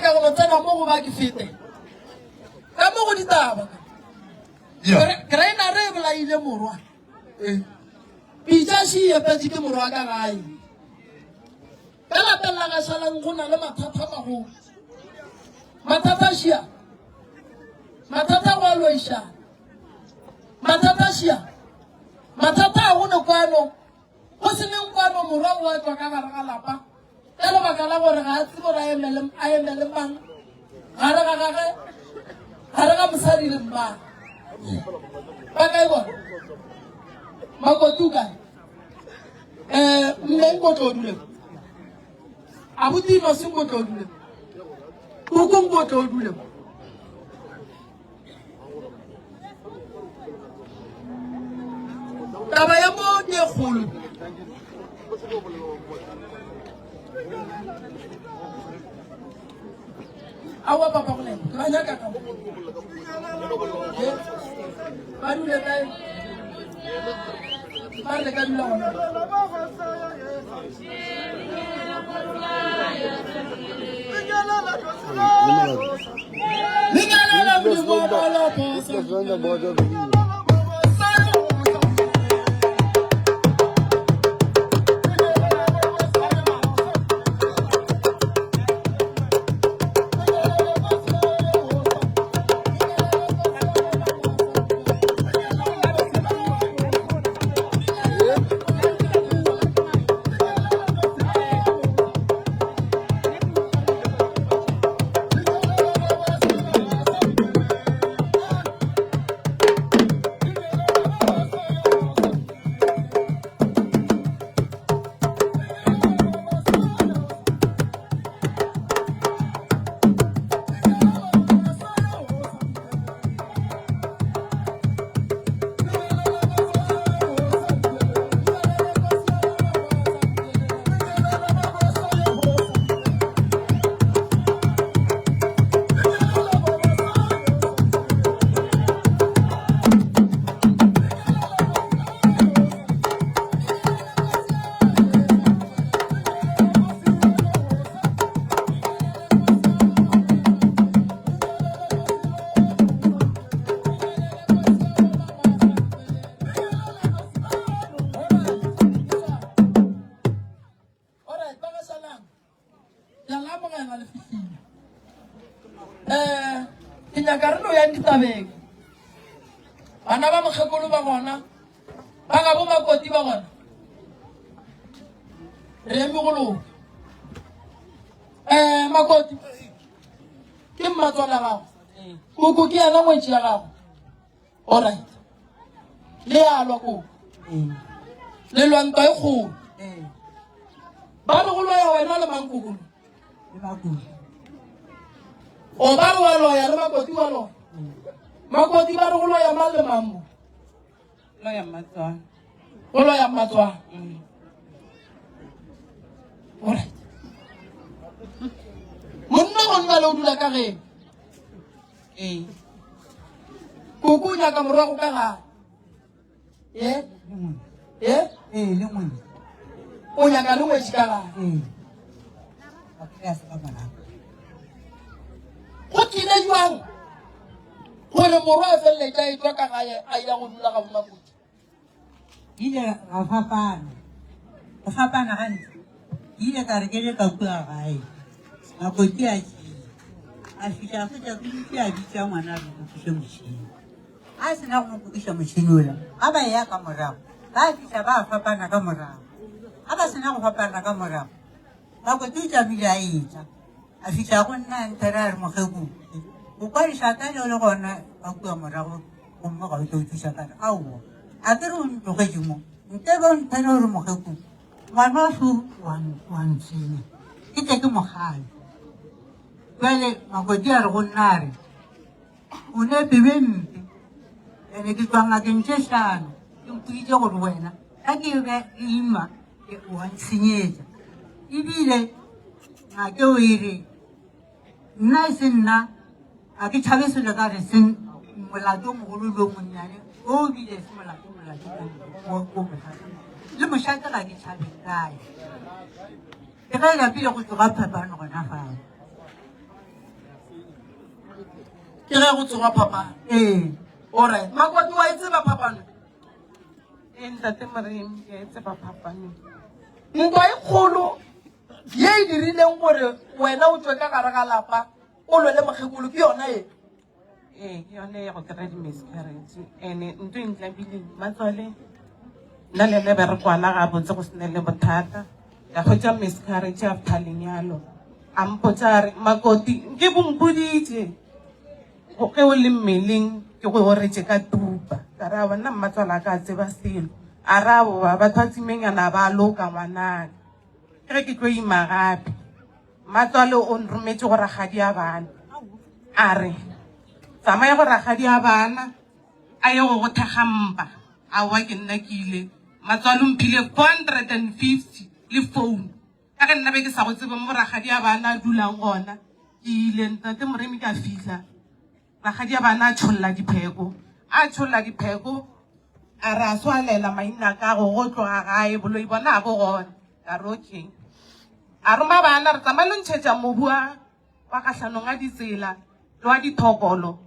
nyaka go tsena mo go ba ke fete ka mo go ditaba Grainer re bolaile morwa pitša se epetse ke morwa ka gae ka lapeng la ga salang go na le mathata magolo mathata a šia mathata go a loiša mathata a šia mathata a gone kwano go se neng kwano morwa o a tswa ka gare ga lapa ka lebaka la gore ga a tsebo a emele mang gare ga gage gare ga mosadi le mmang ba kae bona Makoti kae mme nkotlo dule abuti no se nkotlo dule kuku nkotlo dule taba ya mo di khulu awa papa kole ba nyaka ka ba dule kae Parle ka dula ona Lingala la mo bala posa Karno ya ditabeng bana ba mogekolo ba gona ba ga bo makoti ba gona re mogolo makoti ke mmatswala gago kuku ke yana ngwetsi ya gago alright le alwa kuku le lwantwa e kgolo ba re go loya wena le mang kuku o ba re wa loya le makoti wa loya makoti ba re go loya mang le mambo Loya Matswana. go loya Matswana alright monna go nna le o dula ka ge kuku nyaka morago ka ga Le ngwana. o nyaka le ngwetsi ka ga go tlile jwang gore morwa a feleletša e tswa ka gae a ya go dula ga bomakoti Ile ga fapana. Go fapana gantle. Ile ka re ke le ka kua gae. Makoti a tšile. A fiša fetša ke ditse a bitša ngwana re go kukiša motšhini. A se na go mo kukiša motšhini ola. A ba ya ka morago. Ba fiša ba fapana ka morago. A ba se na go fapana ka morago. Makoti o tšamile a etša. A fiša go nna ntere a re mogekong. O kwa dišata le le gona a kua morago gomme ga o tlo o thuša kare aowa. A ke re o ntlogetse mo. Nte ba o nthane gore mogekong. Ngwana wa so wa ntshenya. Ke tle ke mogale. Jwale makoti a re go nna a re o ne pebe mpe. Ene ke tswa ngakeng tše hlano. Ke mpoditše gore wena ga ke be ke ima wa ntshenyetša. Ebile ngake o e re nna e se nna a ke tšhabe selo ka re se molato o mogolo le o monnyane o bile se molato o mošate le mošate ga ke tšhabe kae ke ge lapile go tloga phapano gona fao ke ge go tsoga phapano alright Makoti wa e tseba phapano Ntate Moremi ke tseba phapano ntwa e kgolo ye e dirileng gore wena o tswe ka gare ga lapa o lwele mokgekolo ke yona e ke yone ya go kry-a di-miscarriage and-e ntho e ntlabileng matswale nna le le berekwana ga botse go sene le bothata ka kgwetsa miscarriage after lenyalo a mpotsa re Makoti ke bompoditse ge o le mmeleng ke go oretse ka tupa ka ra bona mmatswala ka tseba selo a ra boba batho ba tsimenyana ba loka ngwanaka ke ge ke tlo ima gape mmatswale o nrometse go ragadi ya bana a re tsamaya go ragadi ya bana a ye go thega mpa a wa ke nna ke ile matswalo mphile 450 le phone ka ge nna be ke sa go tsebe mo ragadi ya bana a dulang gona ke ile Ntate Moremi ka fihla ragadi ya bana a tsholla dipheko a re a swalela maina ka go tloga gae boloi bona a bo gona ka re okay a roma bana re tsamaya le ntšhetša mobu wa kgatlhanong a ditsela le wa dithokolo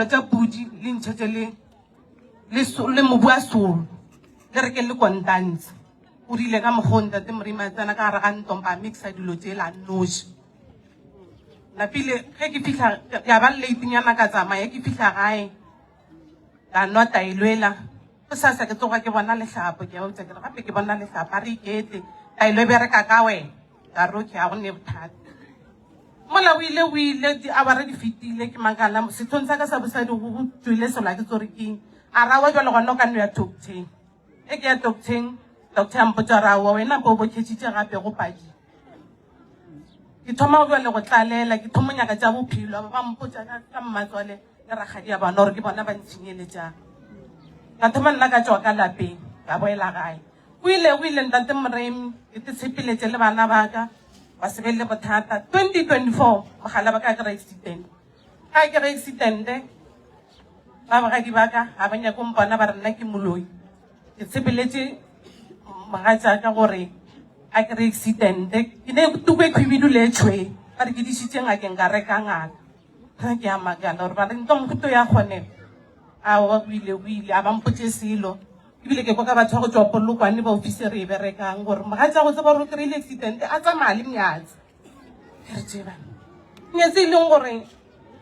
tša pudi le ntšhetše le mobu a solo le re ke le kontantse o rile ka mokgwa Ntate Moremi a tsena ka gare ga ntompa a mixa dilo tse la noši napile ge ke fihla ya ba leitinyana ka tsamaya ke fihla gae ka nwa tailwela go sasa ke tsoga ke bona lehlapo ke a utsa ke re gape ke bona lehlapo a re ikete tailwe bereka ka wena ka roke a go ne bothata mola o ile diawara di fetile ke makala sethong sa ka sa bosadi go tswile sola ke tsore keng a ra wa jwale gona o ka no ya docteng e ke ya doctor a mpotsa ra wa wena bo boketšitše gape go padi ke thoma go jwale go tlalela ke thoma nyaka tša bophelo ba mpotsa ka mmatswale le ragadi ya bana gore ke bona ba ntšhinyeletšang ka thoma nna ka tswa ka lapeng ka boela gae o ile Ntate Moremi ke tshepeletse le bana ba ka ba se be le bothata 2024 mogala ba ka kry accident ba bagadi ba ka ga ba nyako mpona ba re nna ke moloi ke tshepeletse mogatša ka gore a kry accident ke ne tuko e khwibidu le tshwe ba re ke dišitše ngakeng ka reka ngaka ga ke a makala gore ba re nto mohuto ya kgonela a wa o ile a ba mpotse selo ebile ke kwa ka batho go tswa polokwane ba ofisere e berekang gore mogatša go tseba gore o kry-ile accident a tsamaya le mnyatse ke re tseba nyatse e leng gore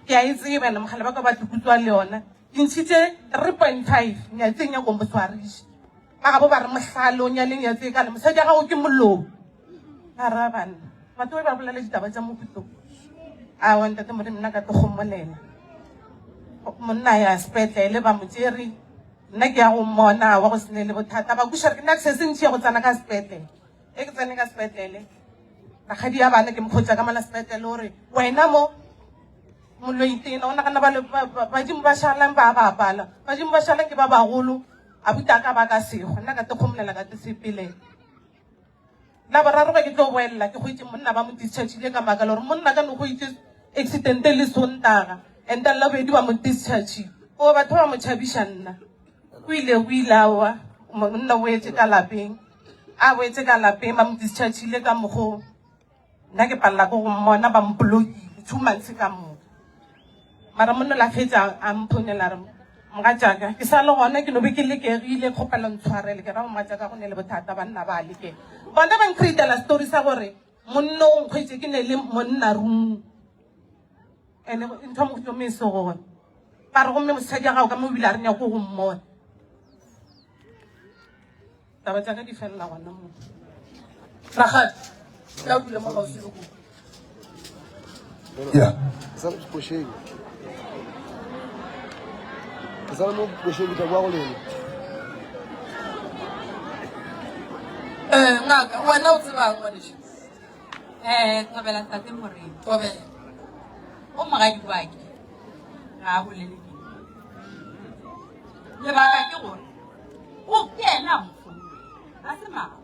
ke a e tseba na mogala ba ka ba tukutswa le yona ke ntšhitše 3.5 nyatseng ya kombotshwariše ba ga bo ba re mohlale o nyaleng nyatse ka le mosadi ya gago ke mollo a ra bana batho ba bolele ditaba tša moputong a wa Ntate Moremi nna ka tlogomolela monna ya sepetlele ba mo tsere nna ke ya go mmona wa go sene le bothata ba kuša re ke nna ke se sentšhie go tsena ka sepetlele e ke tsene ka sepetlele ragadi ya bana ke mokgotsa ka mala sepetlele gore wena mo moloitena o nagana badimo ba šalang ba bapala badimo ba šalang ke ba bagolo a buta ka ba ka sego nna ka tekgomolela ka tesepelela la boraro ge ke tlo boelela ke go itse monna ba mo dischargile ka makala gore monna ka no go itse accidente le sontaga and then la bedi ba mo discharge o batho ba mo tšhabiša nna o ile awa monna o etse ka lapeng a boetse ka lapeng ba mo dischargile ka mogo nna ke palela ko go mmona ba mblokile 2 months ka moka mara monna la fetsa a mphonela re mogatšaka ke sa le gona ke nobe ke lekegile kgopela ntshwarele ke ra go mogatšaka go ne le bothata banna ba lekege bona ba nkreitela story sa gore monna o nkgwetse ke ne le monna room ene ntho mo go meso gore ba re gomme mosadi ya gago ka mo bile a re nyako go mmona taba tša ka di felela gona mo ragadi ya o dule mo gausi le ko Yeah. Sabe puxei. Sabe no puxei que tagwa go lena. ngaka wena o tsebang wa diši Thobela Ntate Moremi tobela o mogadi wa ke ga a bolele ke lebaka ke gore o ke ena mfoune a se maga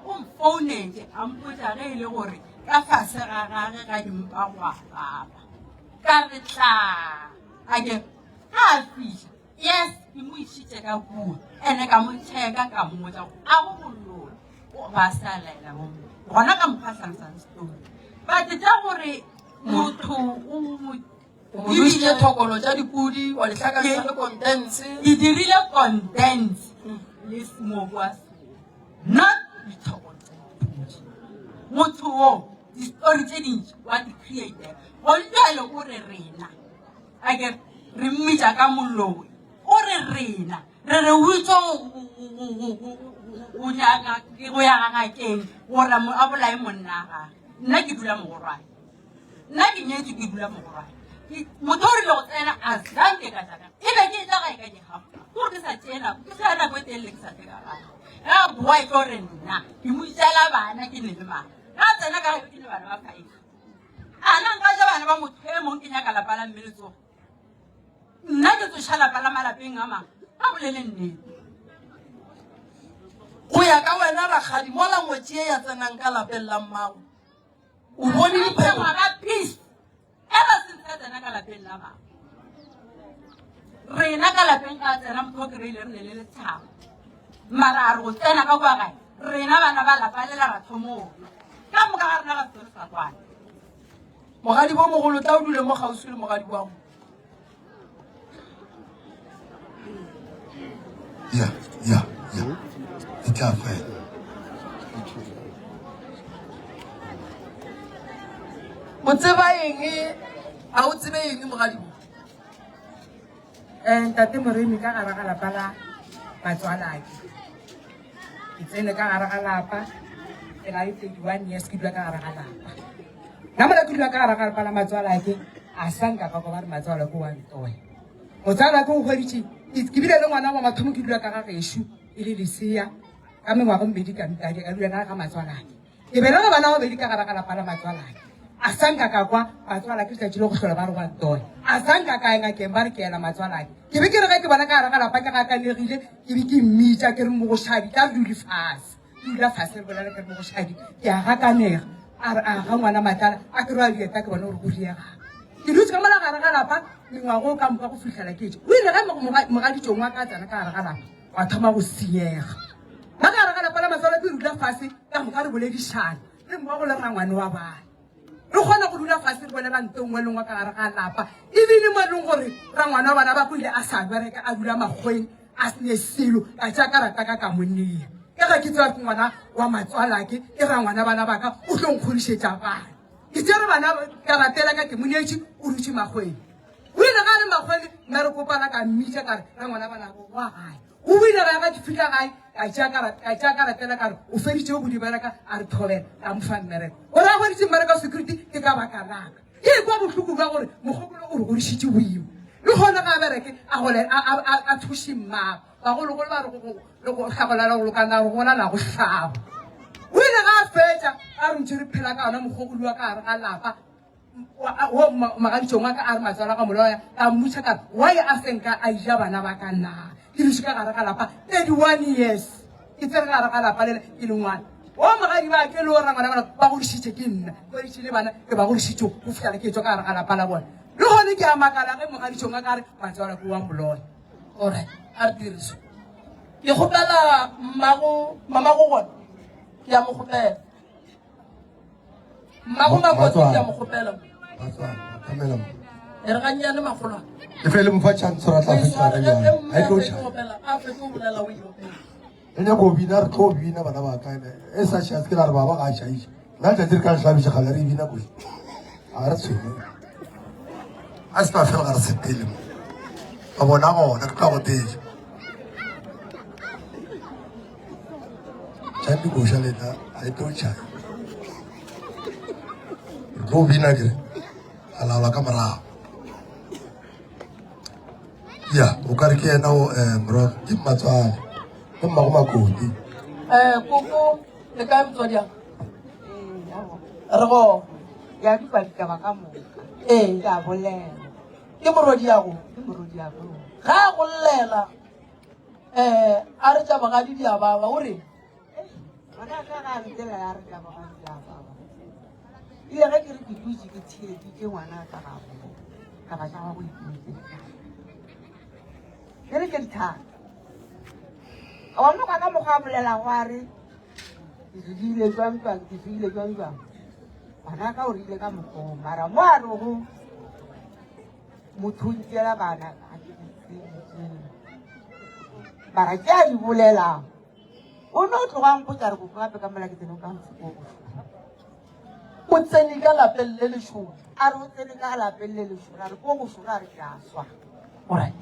o mfounetse a mpotsa ge e le gore ka fase ga gage ga dimpa go a papa ka re tla a ke a fitlha yes ke mo išitše ka kua ene ka mo check-a ka mmotsa a go bololo ba sa laela gona ka mokgatlhansang story but tša gore motho Ebile thokolo tsa dipudi wa lehlakantsa le contents. Ke dirile contents le smoke was not dithokolo tsa dipudi. Motho o di story tse dintsi wa di creator go jalo o re rena a ke re mmitsa ka mollo o re rena re witso o jaaka ke go ya ngakeng gore mo a bolai monna ga nna ke dula mogorwane nna ke nyetse ke dula mogorwane motho o rile go tsena a zanke ka tsaka e be ke tla gae ka digago gore ke sa tsena ke sa nako e telele ke sa tseka gae ya boa e tlo re nna ke mo itsela bana ke ne le mana ka tsena ka gae ke le bana ba five ana nka ja bana ba motho e mong ke nyaka lapa la mmeletso nna ke tsoša lapa la malapeng a mang a bolele nnete go ya ka wena Rakgadi mola ngwetsi e ya tsenang ka lapeng la mmago o bone diphego ka peace ever since ka tsena ka lapeng la mmago rena ka lapeng ka tsena motho o kry-ile re ne le letshabo mara a re go tsena ka kwa gae rena bana ba lapa le lerato moo ka moka ga rena ga setori sa kwana mogadi bo mogolo tla o dule mo gausi le mogadi wa mo ya e tla fela o tseba eng a o tsebe eng mogadi bo ntate Moremi ka gare ga lapa la Matswalake ke tsene ka gare ga lapa ke na le 31 years ke dula ka gare ga lapa nna mola ke dula ka gare ga lapa la Matswalake a sanka ka go ba re Matswalake wa ntoe Motswalake o hweditse ke bile le ngwana wa mathomo ke dula ka ga geshu e le Lesia ka mengwaga mmedi ka ntadi ka dula ka Matswalake ke bele ga bana ba bedi ka gare ga lapa la Matswalake a sanka ka kwa Matswalake ke tla go hlola ba re wa ntoe a sanka ka enga ke ba re ke ela Matswalake ke be ke re ga ke bona ka gare ga lapa ke ga ka negile ke be ke mmitsa ke re mo go shabi ka dule fase re bolela ke mo go shabi ke a ga ka nega a re a ga ngwana matala a ke re a dieta ke bona gore go riega ke dutse ka mola gare ga lapa mengwago ka moka go fitlhela ke o ile ga mogaditšong wa ka tsena ka gare ga lapa wa thoma go senyega ba ka gare ga lapa la Matswalake re dula fase ka moka re boledišana re mmoa go le rangwane wa bana re kgona go dula fase re bolela nto ngwe lengwe ka gare ga lapa ebile mo e leng gore rangwane wa bana ba go ile a sa bereka a dula magweng a sene selo ka tša karata ka monea ke ga ke tseba ke ngwana wa Matswalake e rangwana bana baka o tlo nkgodišetša bana ke tsere bana karatela ka ke moneetše o dutše magweng o ile ga le magwele nna re kopana ka mmitša kare rangwana bana wa gae o ile ga ga ke fitlha gae ka tšea karatela kare o feditše go di bereka a re thobela ka mofa mmereko gore a goditše mmereka security ke ka baka laka ke kwa bohloko ka gore mogopolo o re godišitše boimo le gona ga bereke a thuše mmago bagologolo ba re go tlhagolela go lokana go gola la go tlhago o ile ga a fetša a re ntšhe re phela ka ona mogogolo wa ka gare ga lapa magaditšong a ka a re Matswalake ka moloya ka mmutšha kare why a senka a ija bana ba ka nna ke dutše ka gare ga lapa 31 years ke tsere ka gare ga lapa lele ke le ngwana o magadi ba ke le o rangwana bana ba godišitše ke nna goditše le bana ke ba godišitše go fitlhela ke tswa ka gare ga lapa la bona le gone ke a makala ge mogaditšong a ka re Matswalake wa moloya ore a re tiriso ke gopela mamago gona ke a mo gopela mmago makotsi ke a mo gopela e re ganyane magolwane ke fele mfa chance ra tla fetsa ka jana ha tlo tšha a fetsa o bolela o iopela e nya go bina re tlo bina bana ba ka e sa chance ke la re ba ba ga tšhaitša nna tla dire ka hlabiša gale re bina go a re tshwene a se ba fela ga re sepele mo ba bona gona ke tla go teja tšandi koša lena a e tlo tšha re tlo bina kere a laola ka morago ya o ka re ke ena moro ke Matswale ke mmago Makoti koko le ka motswadi yang re go ya dipalika ba ka moka ee ke a bolela ke morodi yago ke morodi ya go ga a go llela a re tša bagadi di a baba o reng ona ka ga ntela ya re ka ba ga di a baba ile ge ke re ke dutse ke theeditše ngwana ka gago ka ba tša go ipeetsa ke re ke dithata a wa moka ka mokgwa a bolela go a re ke sedile jwang ke sedile jwang ngwana ka o rile ka mokgong mara mo a re go motho o ntseela bana ga ke bara ke a di bolelang o ne o tlogang go tsa re koko gape ka mola ke tsene ka motsekoo o tsene ka lapeng le lešomo a re o tsene ka lapeng le lešomo a re ko gošomo a re ke a swa orit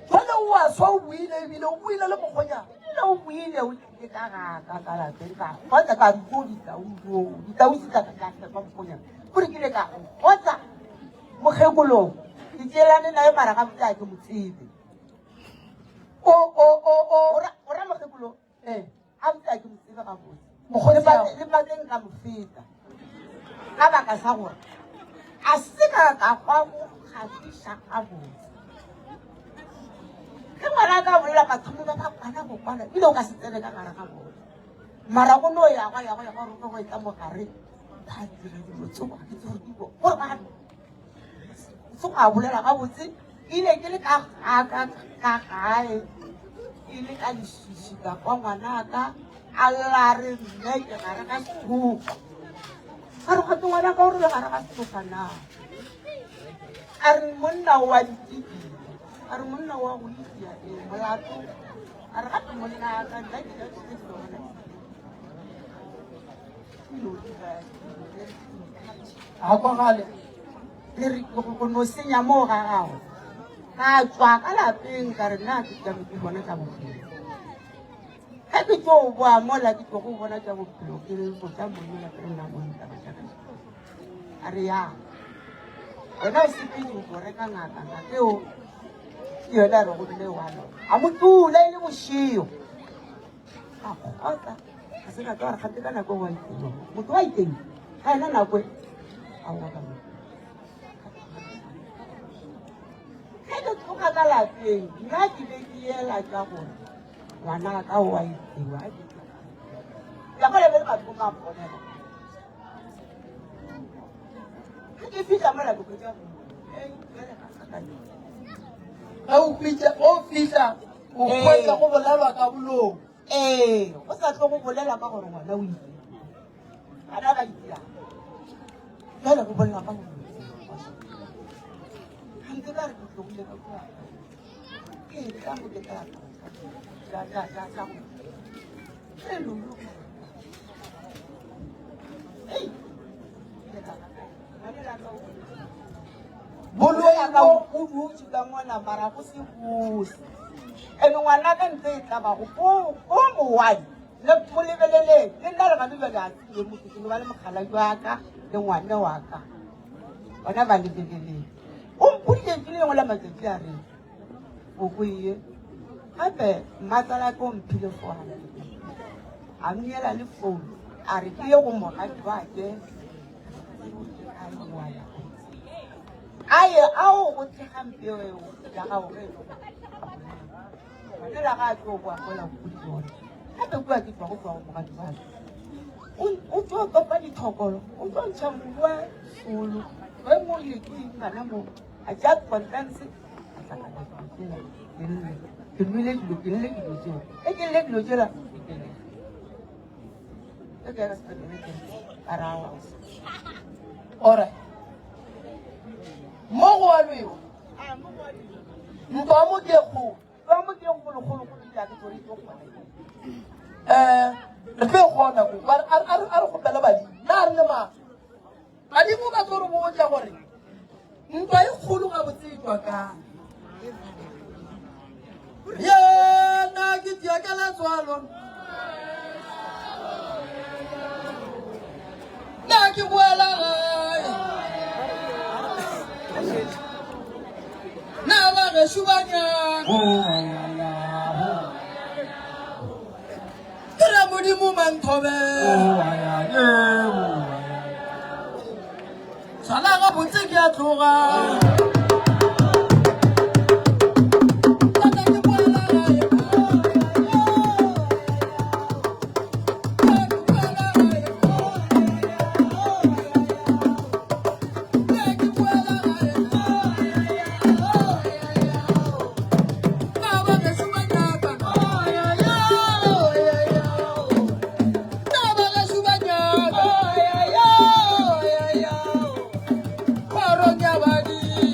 jale o a swa o buile ebile o buile le mokgonyana ile o buile o tlile ka gaka ka lapeng ka kgotsa ka ko ditau se tla ka fepa mokgonyana kore ke ile ka kgotsa mokgekolong ke tseelane nae mara ga botsa ke motsebe o ra mokgekolong ga botsa ke motsebe ga botse le batleng ka mofeta ka baka sa gore a se ka gwa go kgatiša ga botse ke ngwana ka bolela ka thomoka ka kwana go kwana ebile o ka se tsene ka gare ga bone mara go no ya go roka go etsa mogare ba dira dilo tseo ga ke tsore dibo gore ba se go a bolela ga botse ile ke le ka gae e le ka leshishi ka kwa ngwanaka a lare mme ke gare ga sethoka a re gate ngwanaka o re le gare ga sethoka na a re monna wa ditiki a re monna wa go itia molato a re gape monna ka nna ke ja se sona ga kwa gale le re go no senya mo ga gago ka tswa ka lapeng ka re nna ke tla ke bona tsa bophelo ga ke tlo boa mola ke tlo go bona tsa bophelo ke le go tsa monna ke nna mo nta ba tsa a re ya wena o se pedi go reka ngaka ke o yona re go le wano a motula ile boshio a kgotsa a se ka tsara gate ka nako wa itse motho wa itse ga ena nako a wa ka mo ke tloga ka lapeng nna ke be ke ela ka gore ngwana ka wa itse wa ya go lebele batho ka bona ke fitla mo la go tsa ga o fitlha o kgwetsa go bolalwa ka bolong o sa tlo go bolela ka gore ngwana o itse ana ba itse jale go bolela ka gore hantse ka re ke tlogile ka kwa ke tla mo ke tla boloya ka o dutse ka mona mara go se bose ene ngwana ka ntse e tla ba go ko mowai le mo lebelele le nna le bana ba le motho ke ba le mogala jwa ka le ngwana wa ka bona ba lebelele o mpule ke le ngola matsatsi a re o buie gape mmatsala ko mphile for a mmiela le phone a re ke ye go mogadi wa ke aye ao go tlegampeo ya gago ge le la ga tlo bua gola go ditsone gape bua ke tswa go tswa go mogadi wa o tlo topa dithokolo o tlo ntsha mbua solo ge mo leking bana mo a ja conference a tlakana ke nwele dilo tseo e ke le dilo tsela e ke ra sepedile arawa orit mo go a lwewa ntwa mo ke kgolo ba mo ke kgolo go dira ke tsori go kgona re fe gona go a re gopela badi na re le ma badi mo ba tsoro bo tla gore ntwa e kgolo ga botsetswa ka yena ke tia ka la tswalo na ke boela gae na ba re shubanya ke ra modimo manthobe sala ga botse ke a tloga Bye.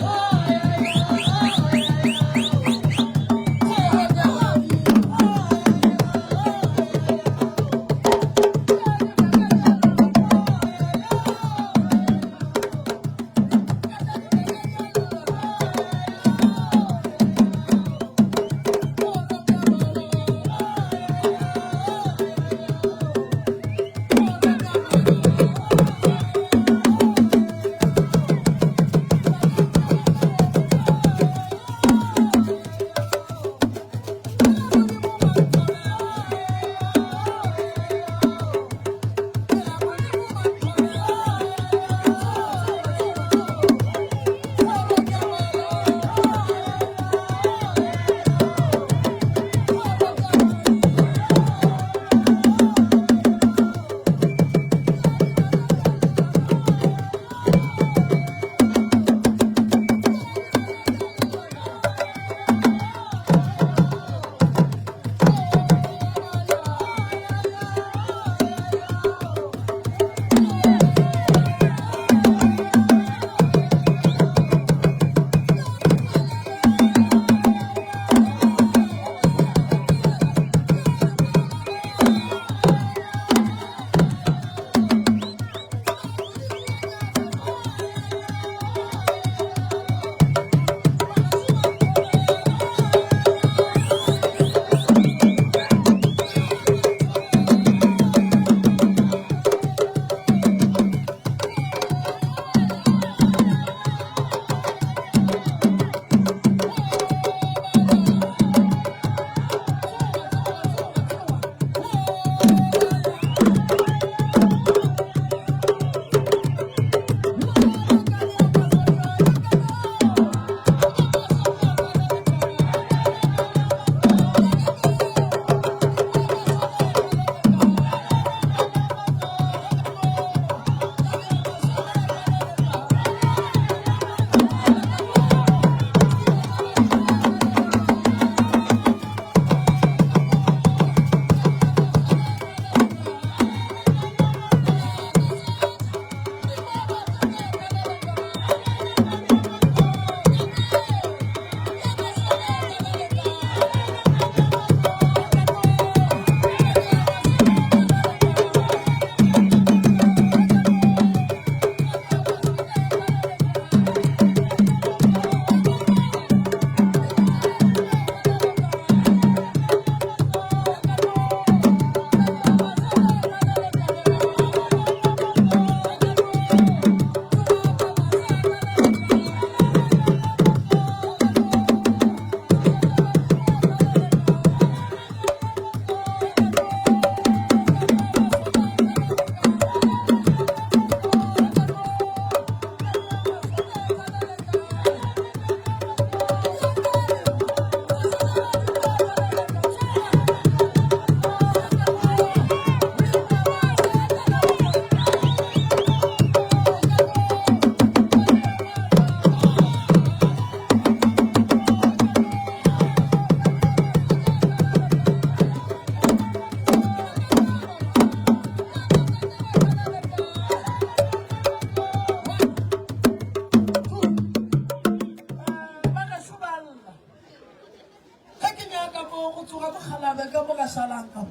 salang ka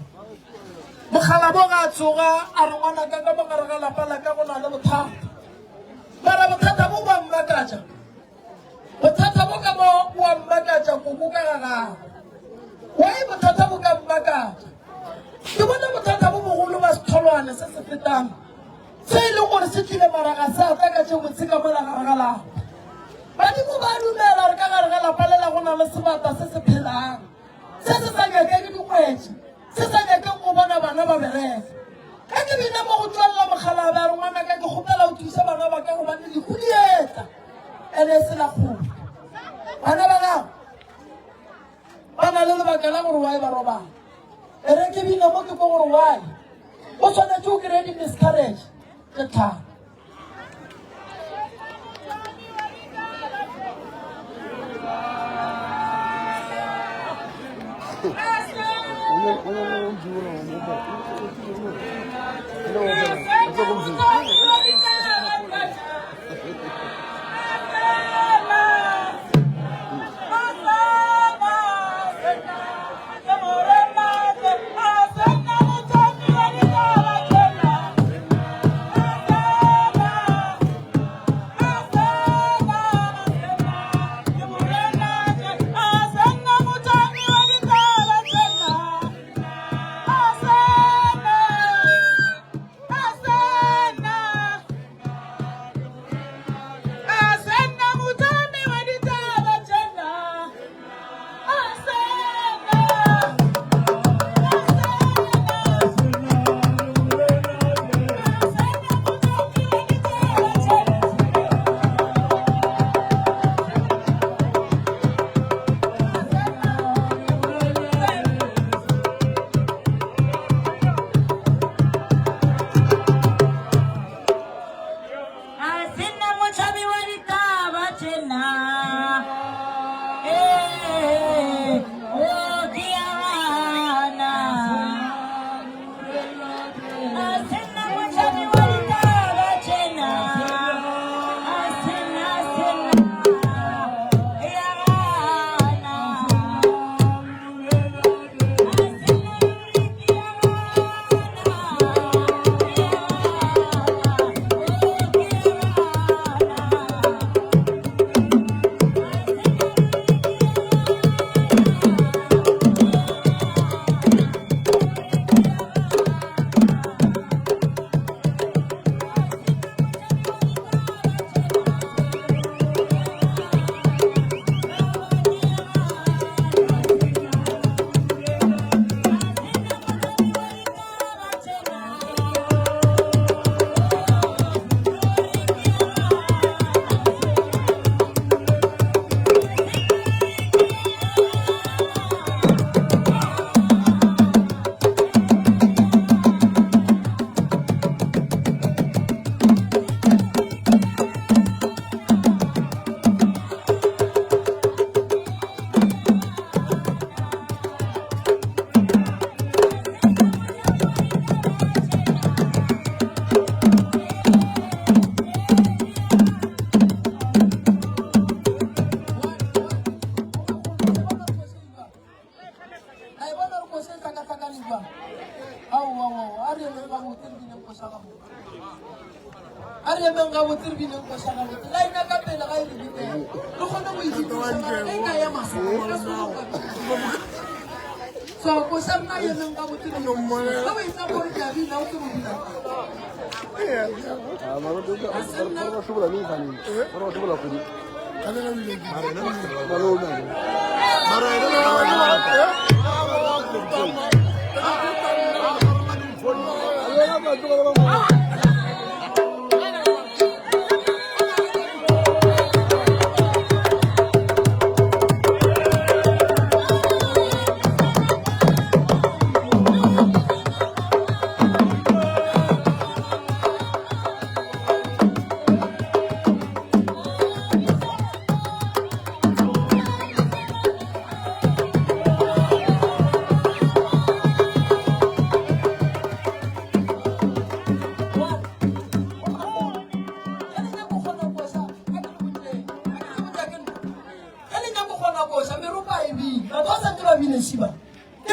mogala bo ga tsoga a re ngwana ka ka mogare ga lapa la ka go na le bothata mara bothata bo ba mmakatša bothata bo ka mo wa mmakatša koko ka gaga wai bothata bo ka mmakatša ke bona bothata bo bogolo ba setholwane se se fetang se e leng gore se tlile maraga sa ta ka tšeo botsheka mola gare ga lapa badimo ba dumela re ka gare ga lapa le la go na le sebata se se phelang se se sa nyakeng dikgwetši se sa nyakeng go bona bana ba bereka ka ke bina mo go tswalela mogala ba re ngwana ka ke kgopela go thusa bana ba ka gobane dikhudietsa ene e sela kgolo bana ba gago ba na le lebaka la gore wae ba robala e re ke bina mo ke ko gore wae o tshwanetse o kry-e di-miscarriage tse tharo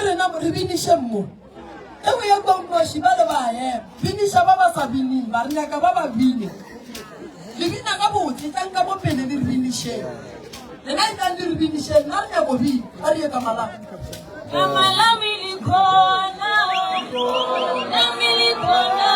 rena re binishe mmo e o ya bomboshi ba le ba ye binisha ba ba sa bini ba re nyaka ba ba bine le bina ka botse tla nka bo pele le binishe le na ita le binishe na re nyako bi a re ka mala ikona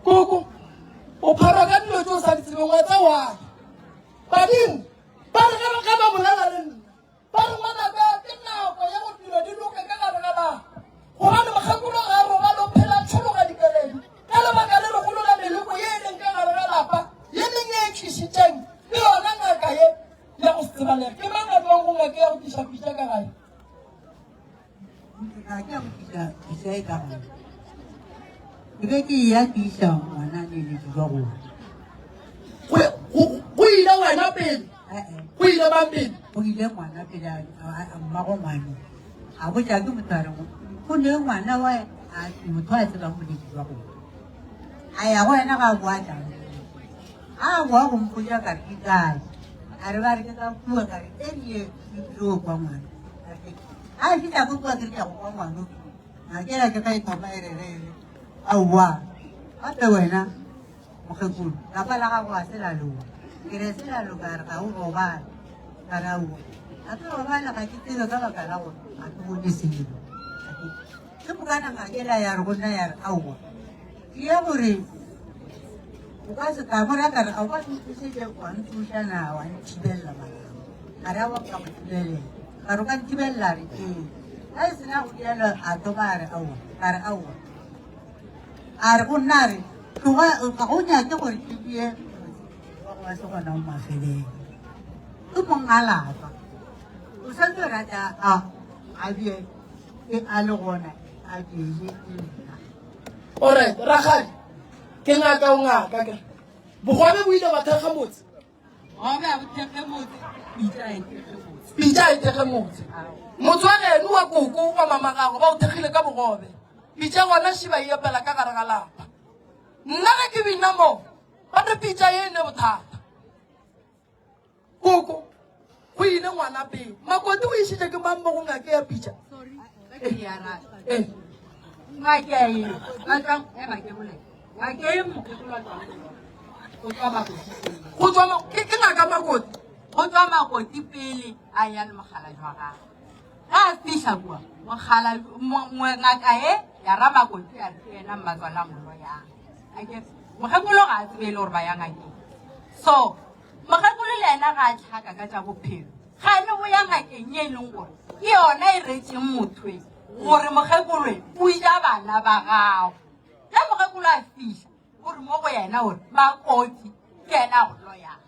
Koko, o paragan lo jo sa di mo ta wa. Badin, para ka ba bolela le nna. Para mana ka ke na ko ya go tiro di lo ka ka tsebale ke mang a tswang go ngaka ya go tisa pitša ka gae ga ke a go tisa pitša e ka gae ke ke ya tisa ngwana le le jwa go ile wena pele go ile bang pele go ile ngwana pele a mmago ngwane a botsa ke motho a re go ne ngwana wa motho a tsebang boledi jwa go a ya go wena ga boa jang a boa go mpotsa ka re ke kae a re ba re ke ka bua ka re e tlo kwa ngwana a ke tla go bua ke tla go kwa ngwana a ke ra ke ka ithoma e re aowa gape wena mokgekolo lapa la gago a selaloa ke re selalo ka re ga o robala ka re aowa a ke robala ga ke tsebe ka baka la gore a ke bone selo ke bokana ga ke la ya re go nna ya re aowa ke ya gore o ka se ka gore a ka re ga o ka sentšhitše wa nthušana wa nthibelela malago a re a wa ka go thibelela ka re o ka nthibellela re ee a e sena go dialo a toba a re aowa ka re aowa a re go nna re ga go nyake gore ke die wa se gona o mafeleng ke mong a lapa o santse rata a bie a le gona a diele nna alright ragadi ke ngaka o ngaka ke bogobe bo ile ba thekga motse gobe a bothekge motse pitša a e thekge motse motse wa geno wa koko wa mamagago ba o thekgile ka bogobe pitša gona šiba e epela ka gare ga lapa nna ge ke bina mo ba re pitša ye ne bothata koko go ile ngwana pele makoti o išitše ke mang mo go ngake ya pitša go tswa ke ngaka makoti go tswa makoti pele a ya le mogala jwa gage ga a fitlha kua ngaka e ya ra makoti a re ena mmatswala ngolo yang mokgekolo ga a tsebele gore ba ya ngakeng so mokgekolo le ena ga a tlhaka ka tša bophelo ga ne bo ya ngakeng e leng gore ke yona e retseng mothoe gore mokgekoloe o ija bana ba gago le mokgekolo a fitlha gore mo go yena gore makoti ke ena a go loyang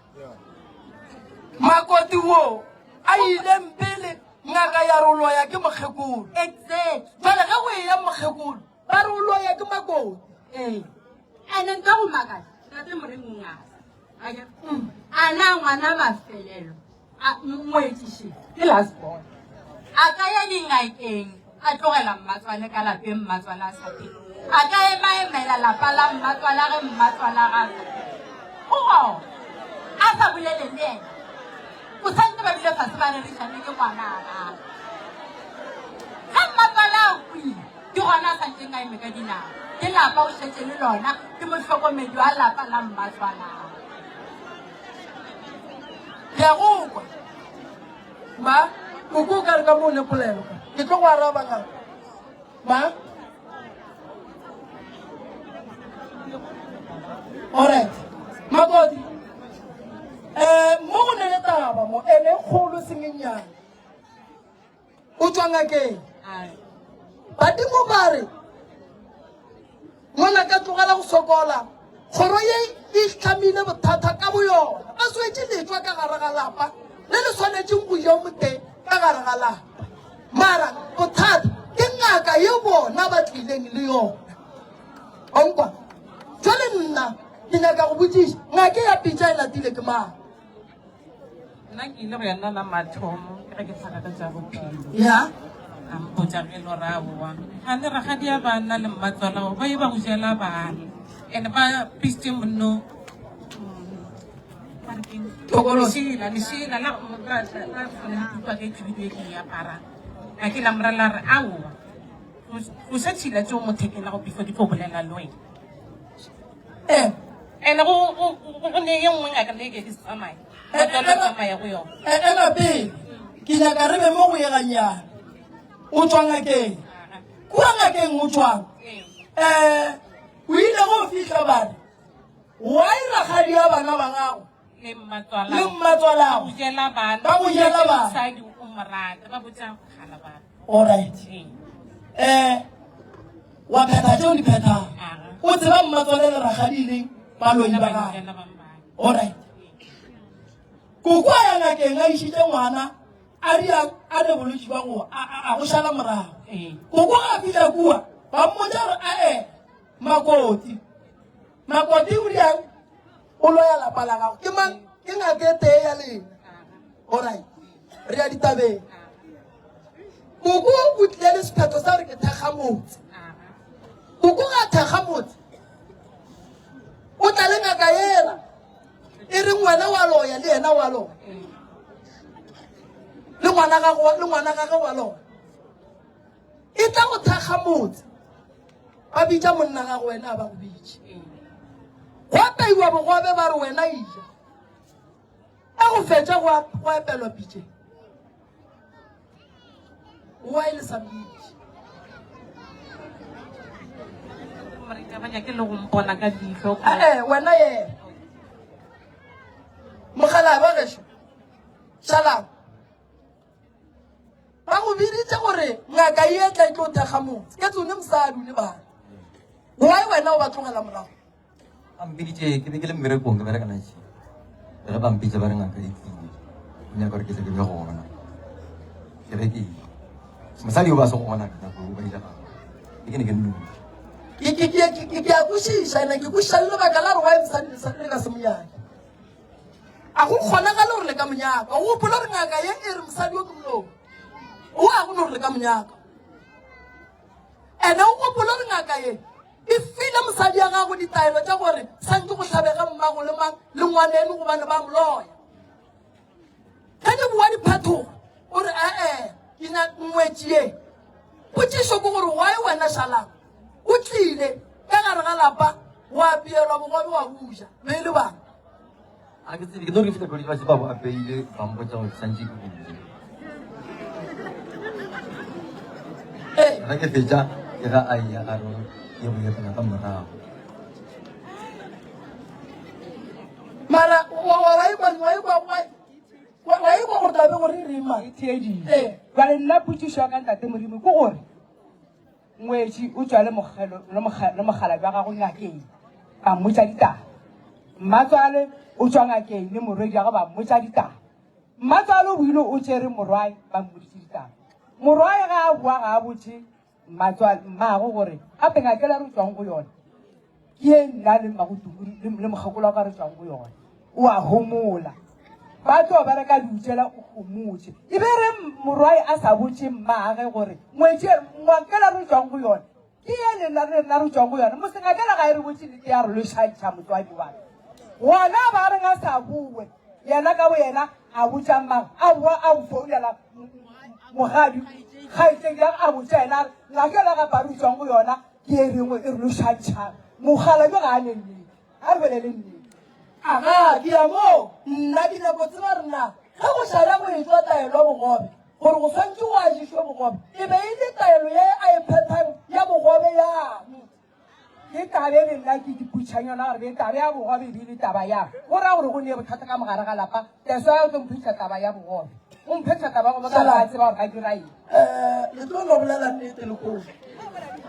makoti wo a ileng pele ngaka ya re o loya ke mokgekolo exact jale ge o e ya mokgekolo ba re o loya ke makoti ene nka go makala tate moreng ngaka a na ngwana mafelelo moetiše ke last born a ka ya dingakeng a tlogela mmatswale ka lapeng mmatswale a sa teng a ka emaemela lapa la mmatswala ge mmatswala gape oo a sa boleleng le ena o santse ba bile fase ba rerišane ke ngwana a gago ga mmatswala a kwile ke gona a santseng a eme ka dinao ke lapa o šetse le lona ke motlhokomedi wa lapa la mmatswalang ke a go kwa ma koko o ka re ka mo lepolelo ke tlo go araba ngaka ma alright makoti mo go ne le taba mo ene kgolo sengenyana o tswa ngakeng badimo ba re ngwana ka tlogela go sokola kgoro ye e tlhamile bothata ka boyona ba swetse letswa ka gare ga lapa le le tshwanetseng go ja moteng ka gare ga lapa mara bothata ke ngaka ye bona ba tlileng le yona onkwa jale nna ke nyaka go botsiša ngake ya pitša e latile ke mang nna ke ile go ya nna la mathomo ke ge ke tlhaka ka tša bophelo ya a mpotsa ge lo ra boa ga le ragadi ya bana le mmatswalao ba ye ba go jela bana and ba pisitse monno lesela la tupa ke tšhubidu e ke e apara ga ke la morala re aowa go sa tšhila tseo mothekela go before di fo bolela le wena and go ne ye nngwe ngaka le ke ke se tsamaya motswala tsamaya go yona ema pele ke nyaka re be mo go yeganyana o tswa ngakeng kua ngakeng o tswang o ile go fitlha bana wa e ragadi ya bana ba gago le le mmatswalago ba go jela bana alright wa phetha tšeo di phethang o tseba mmatswale le ragadi leng baloi ba gago alright Koko ya ngakeng a ishitse ngwana a ne bolwetse ba go a go šala morago. Koko ga fihla kua ba mmotsa gore makoti o diang o loya lapa la gago ke mang ke ngake tee ya lena. Alright, re ya ditabeng. Koko o tlile le sephetho sa gore ke thekga motse. Koko ga thekga motse o tla le ngaka ela e reng wena wa loya le ena wa loya le ngwana gagwe wa loya e tla go thekga motse ba bitsa monna gagwe wena ba go bitse go apeiwa bogobe ba re wena ija a go fetša go epelwa pitšeng wa ile sa bitse wena ye mogala ba gešo šalang ba go biditse gore ngaka e tla e tlo thekga motse ke tsone mosadi le bana why wena o ba tlogela morago ambiditse ke be ke le mmerekong ke berekana tše ge ba mpitsa ba re ngaka e tlile o nyaka gore ke tle ke be gona ke ge ke mosadi o ba se go gona ka nako ba ile gago ke ne ke nnume ke a kwešiša ene ke kwešiša le lebaka la re why mosadi le ka se monyaka a go kgonagale gore le ka monyaka o gopola gore ngaka ye e re mosadi o ke molong o a gone gore le ka monyaka ene o gopola gore ngaka ye e file mosadi ya gago ditaelo tša gore santse go tlhabega mmago le mang le ngwaneno gobane ba moloya ge di boa diphetogo gore ke ngwetši ye potšišo ke gore why wena šalang o tlile ka gare ga lapa wa apeelwa bogobe wa buja me le bana a ke tsebe ke no ke feta kodi ba se ba bo apeile ba mpotsa gore santse ke botse ga ke fetša ke ga a ya a re ye go yepela ka morago mara wa ikwa gore tabe gore rema jale nna potšišo ka ntate modimo ke gore ngwetši o tswa le mogala bja gago ngakeng ba mmotsa ditaba mmatswale o tswa ngakeng le morwedi ya go ba mmotsa ditaba mmatswale o boile o tšere morwae ba mmoditse ditaba morwae ga a boa ga a botse mmaago gore gape ngakela re tswang go yone ke e nna le le mogakolo wa ka re tswang go yone o a homola ba tlo ba reka diutsela o gomotse e be re morwae a sa botse mmaage gore ngwakela re tswang go yone ke e lena re tswang go yone mosengakela ga e re botse le ke ya re lo šantšha motswadi wa gona ba reng a sa bue yena ka bo yena a botsa mmang a boa a o founela mogadi kgaitseng ya a botsa ena ngakela ga pare o tswang go yona ke e rengwe e re lo šantšhang mogala jo ga a nennete a re bolele nnete aga ke ya mo nna ke nako tseba rena ga go šala go e tswa taelo bogobe gore go swantse o ajišwe bogobe e be e le taelo ye a e phethang ya bogobe yane ke tabe le nna ke diputšhanyana gore be tabe ya bogobe e bile taba yang go raya gore go ne bothata ka mogare ga lapa teso ya o tlo mphetša taba ya bogobe o mphetša taba gobe ka ba tseba gore ka dira eng le tlo no bolela nnete le koo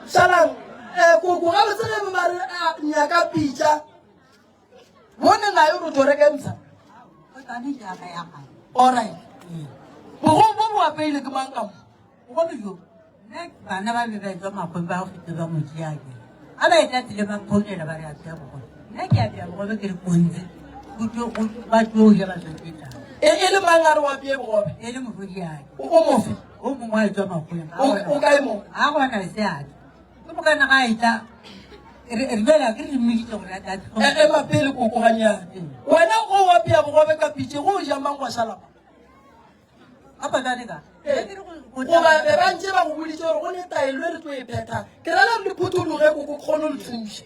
šalang koko ga botse ge bemare a nyaka pitša bone nayo re tlo rekentsha alright bogo bo bo apeile ke mang ka mo bogobe jo bana ba bebetswa makgweng ba go fete ba motsiake a ba e tatile ba mphounela ba re apea bogobe nna ke apea bogobe ke re kontse ba tlo ja ba tswaketsa e le mang a re wa pie bogobe e le morodiake o mofe o mongwe a etswa makgweng o kae mo a gona le seate ke mokana ga e tla re bela ke re mmeditse gore a tate mapele koko ganyane wena o wa pia bogobe ka pitše go ja mang wa šalapa a patane ka goba be ba ntse ba go boditse gore go ne taelo e re tlo e phethang ke rela re le phuthologe koko kgone le thuše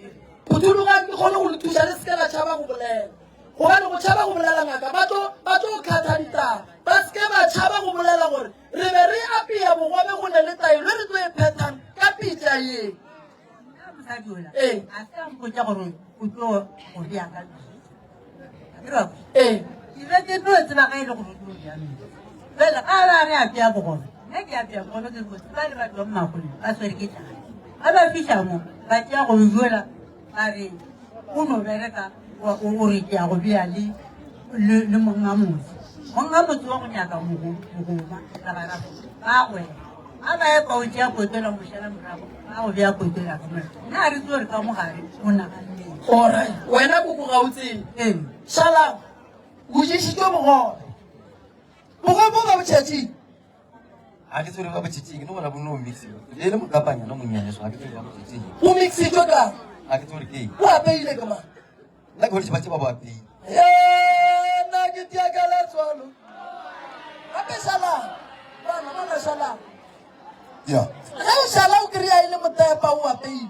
phuthologa ke kgone go le thuša le seke la tšhaba go bolela gobane go tšhaba go bolela ngaka ba tlo kgatha ditaba ba seke ba tšhaba go bolela gore re be re apea bogobe go ne le taelo e re tlo e phethang ka pitša ye mosadiola a se a mpotsa gore o tlo go beaka ke no tseba ka e le gore o tlo jame fela a ba re apea bogobe nna ke apea bogobe ke kotsi ba le batho ba mmagoleng ba swere ke tlale a ba fiša mo ba tea go joela ba re o no bereka o re ke ya go bea le monga motse Monga motho wa go nyaka mogoma ka gara gagwe a ba e pautse ya potela mošala morago a go bea potela ka mona nna a re tse gore ka mogare mo naganeng Alright, wena koko ga o tsebe. Shala, o jesitse bogobe. Bogobe ga botšhatšing. ga ke tsore ba botšhitšing no bona bonno o mixiwa le le mokapanyana monnyane so ga ke tsore ba botšhitšing O mixitse ka. ga ke tsore ke eng O apeile ka mang. nna ke bone batse ba bo apei Na ke tiakala tswalo. Gape Shala, bana Shala. ya Ge o Shala o kry-a e le motepa o apeile.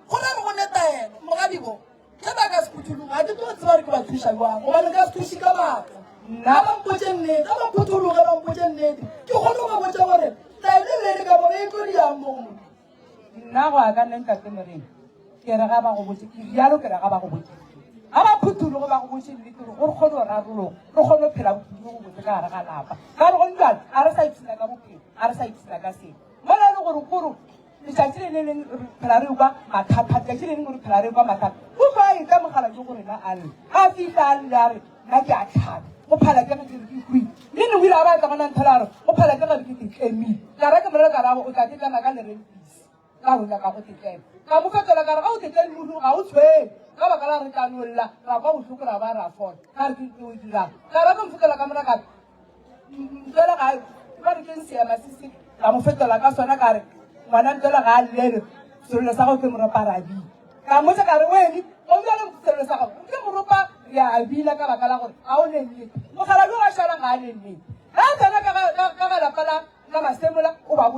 Go na le go netaela, mogadibo. Ke ba ka se phuthologa, ga ke tlo tseba re ke ba thuša jwang. Gobane ka se thuše ka baka. Nna ba mpotse nnete, ga ba phuthologe ba mpotse nnete. Ke kgone go ba botsa gore taele lele ka bona e tlo diang moo. nna go a ka nne ntate moreng ke re ga ba go botse ke rialo ke re ga ba go botse ga ba phuthologo ba go botse nnete gore gore kgone go rarologa re kgone go phela bophelo go botse ka gare ga lapa ka re gone jale a re sa ipsina ka bophelo a re sa ipsina ka seng mola le gore koro letšatši le le leng re phela re kwa mathata letšatši le leng re phela re kwa mathata o ba e ka mogala ke gore na a lle a fitlha a lle a re nna ke a tlhabe go phala ke ge ke re ke kwi le ne o ile a ba tla gona ntlhela a re go phala ke gare ke tetlemile ka re ke morere ka rabo o tla tetlana ka lerentisi ka rona ka go tetlema ka mo fetola ka re ga o tetleng modu ga o tshwene ka baka la re tlanololla ra kwa botlhoko ra ba ra fola ka re ke o dirang ka re ke mfotela ka mona kape ntlela ga ba re keng seema sese ka mo fetola ka sona ka re ngwana ntlela ga a llele selelo sa gago ke moropa rabile ka motse ka re wene o bjale selelo sa gago ke moropa re a bina ka baka la gore ga o nennete mogala jo ga šalang ga a nennete ga a tsena ka ga lapa la masemola o ba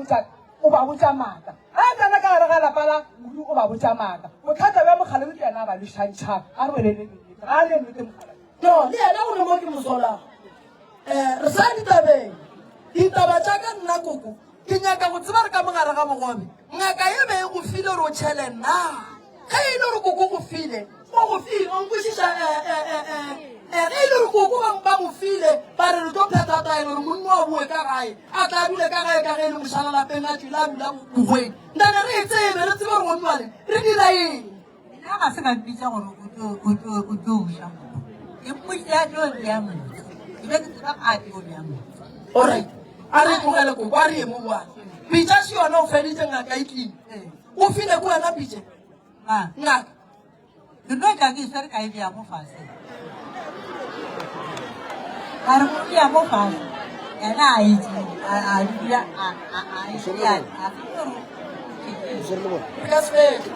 botsa maaka ga a tsena ka gare ga lapa la modu o ba botsa maaka bothata bja mogala o tena a ba lešantšhaka a re welele nnete ga a nennete mogala No, le ena o ne mo ke mosolang. Re sa ditabeng. Ditaba tša ka nna koko. Ke nyaka go tseba re ka mogare ga bogobe. Ngaka e be e go file gore o tšhele nna. Ge e le gore koko go file, o go file, o nkwešiša ge e le gore koko ba mo file, ba re re tlo pheta taelo gore monna wa boe ka gae. A tla dule ka gae ka ge e le mošala lapeng a tswile a dula bogweng. Ntane re e tsebe, re tsebe gore gonnwale, re dira eng. nna ga se ka mpitsa gore o tlo uša ke mpotsa tlo bja motho ke be ke tseba ga tlo bja motho Alright, a re tlogele koko, a re ye mo bwane. Pitša se yona o feditse ngaka e tlile. O file ko wena pitše? Ngaka. ke no tla ke iswa re ka e bja mo fase a re mo bja mo fase ena a itse a dula a itseane a fitore Re ka se fetše.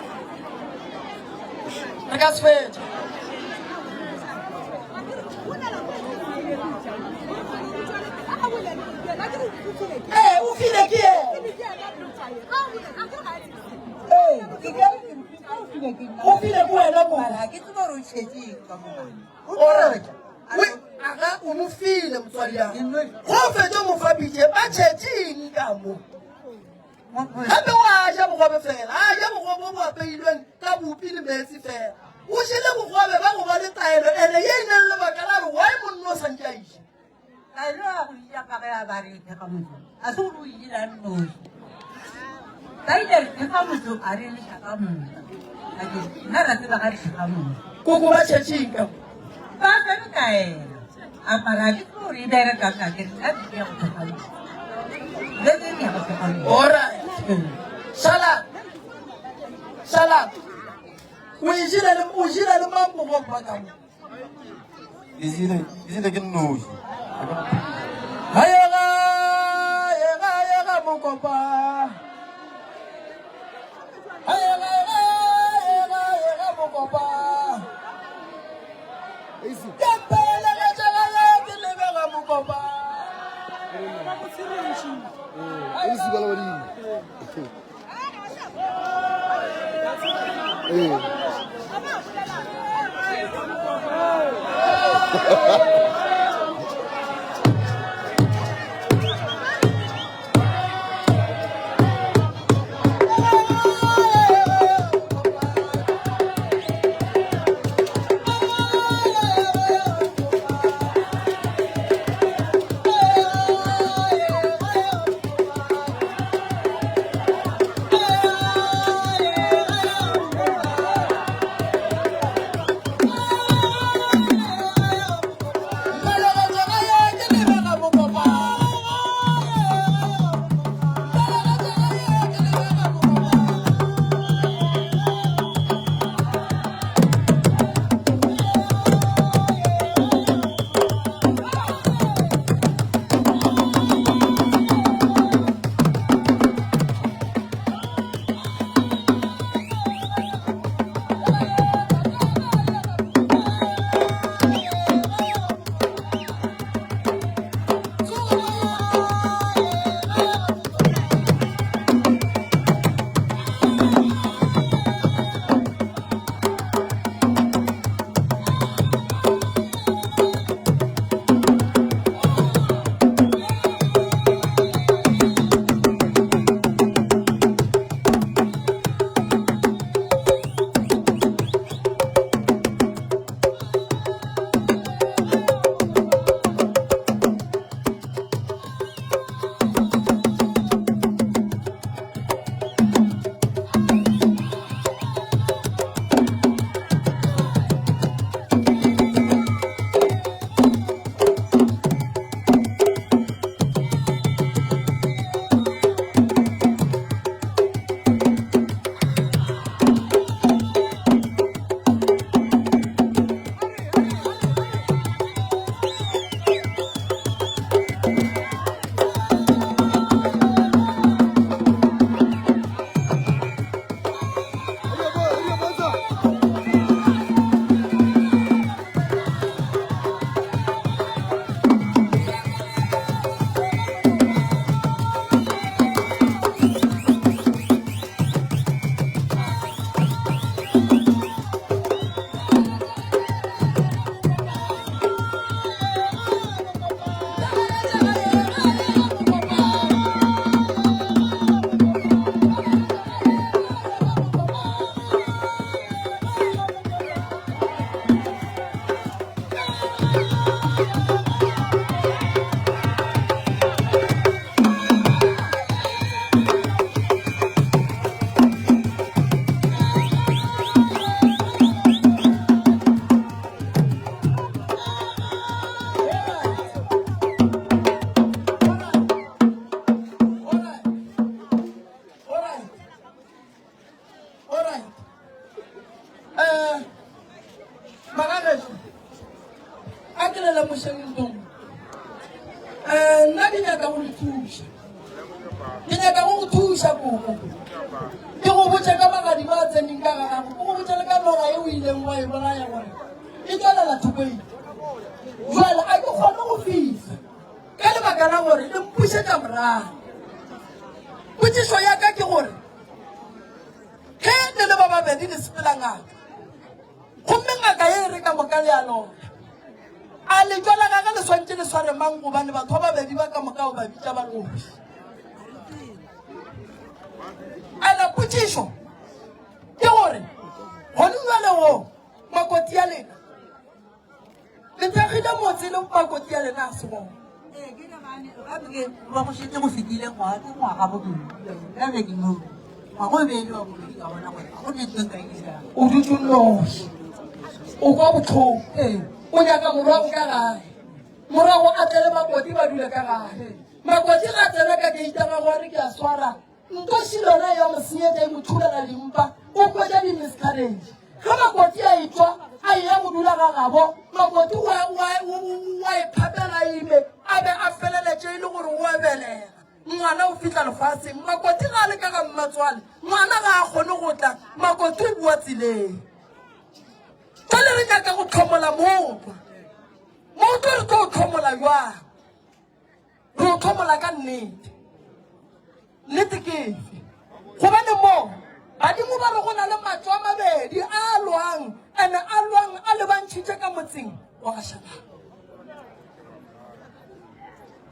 Re ka se fetše. O file ke ena. O file ko wena mo. ga ke tseba gore o tšhetseng ka Alright. Aga o mo file motswadi yang. Go fetše mo fa pitše, ba tšhetšeng ka mo. Gape o a ja bogobe fela, a ja bogobe bo apeilweng ka bopi le metsi fela. O šele bogobe ba go ba le taelo, ene ye e nang lebaka la re why monna o santse a iša. taelo ya go ija ka ge a ba re theka motho a se gore o ilang nosi taile re theka motho a re leša ka moka nna ra tseba ga re theka motho Koko ba tšhetšeng ka mo. ba fere taelo a mara ke tlo gore e berekaka ke nna ke ya go theka motho le ke ya go theka motho Alright. Shala. O jile le mang bogobe ba ka mo. ke sile ke nnoši Yega mokopa. Yega mokopa. Kempele le tšala ke lebega mokopa. nna ke nyaka go thuša ke nyaka go thuša koko ke go botsa ka magadi ba tseneng ka gagago ke go botsa le ka noga e o ileng wa e bolaya gore e tswalela thokoeng jale a ke kgone go fitlha ka lebaka la gore le mpušetša morago potsiso ya ka ke gore ge ne le ba babedi le sepela ngaka gomme ngaka ye e re ka moka le ya lona a le jwala gaga le swantse le sware mang gobane batho ba babedi ba ka moka o ba bitša ba lobi ana potsiso ke gore gone jwale go makoti ya lena le thagile motse le makoti ya lena a se bona ba go shetse go fetile ngwaga bobedi mo ga go beele wa bobedi ka bona gore go ne teng ka ira o dutse nosi o kwa botlhoko o nyaka morago ka gae morago a tlele makoti ba dule ka gae makoti ga tsena ka keita ga gore ke a swara nkosi lona ya mosenyetsa e mo thulela dimpa o kwetsa di-miscarriage ga makoti a etswa a eya go dula ga gabo makoti wa e phapela ime a be a feleletse e le gore o ebelega ngwana o fitlha lefatsheng makoti ga a le ka ga mmatswale ngwana ga a kgone go tla makoti o bua tseleng jale re nyaka go tlhomola motho re tlo o tlhomola jwang re o tlhomola ka nnete nnete ke efe gobane mo badimo ba re go na le matso a mabedi a lwang ande a lwang a le bantšhitše ka motseng wa gašhabana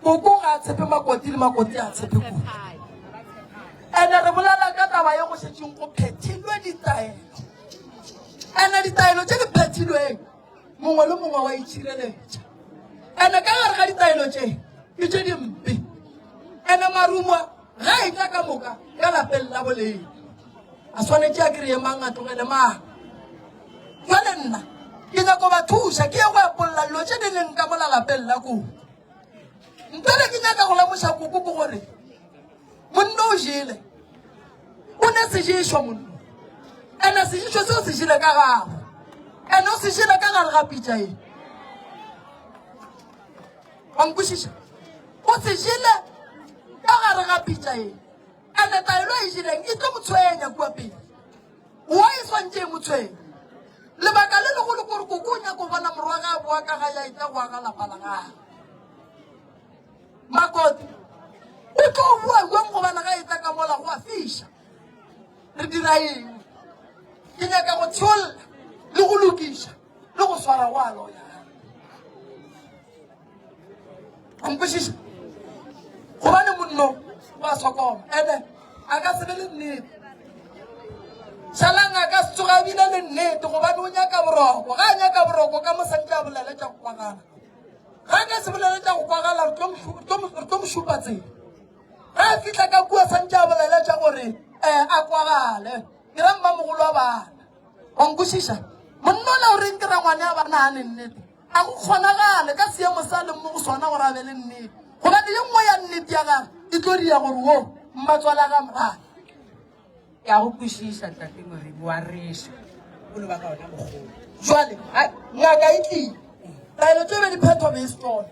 koko ga a tshepe makoti le makoti a tshepe koko ande re bolela ka taba ye go šetšeng go phethilwe ditaelo ande ditaelo tše di phethilweng mongwe le mongwe wa itšhireletša ande ka gare ga ditaelo tše ke tše dimpe ande marumwa ga e tla ka moka ka lapeng la boledi a swanetše a kry-e mang a tlogele mang jale nna ke nyako ba thuša ke ye go epolola dilo tše di leng ka mola lapeng la koko ntole ke nyaka go lemoša koko ke gore monna o jele o ne sejišwa monna ande sejišwa seo se jele ka gago ande o se jele ka gare ga pitša e wankwešiša o se jele ka gare ga pitša e ande taelo e jeleng e tlo motshwenya kua pele wa e swantše e motshwenya lebaka le legolo kore koko o nyako bona morwa ga a boa ka ga ya etla go aga lapa la gago makoti o tlo bua jang gobane ga etla ka mola go a fiša re dira eng ke nyaka go tsholola le go lokiša le go swara go a loya ankwešiša gobane monno wa sokoma ande a ka se be le nnete šalang a ka se tsoga bile le nnete gobane o nyaka boroko ga a nyaka boroko ka mosantse a bolele tša go kwagala ga a ka se bolele tša go kwagala re tlo mošupa tsela ga a fitlha ka kua santse a bolele tša gore a kwagale ke ra mmamogolo wa bana wankwešiša monna ola o reng ke ra ngwane a bana a le nnete a go kgonagale ka seemo sa leng mo go sona gore a be le nnete gobane ye nngwe ya nnete ya gage e tlo dia gore wo mmatswala ga moraga ke a go kwešiša tate moremi wa reša o le ba ka ona mogolo jale ngaka e tlile taelo tse be di phetho be stone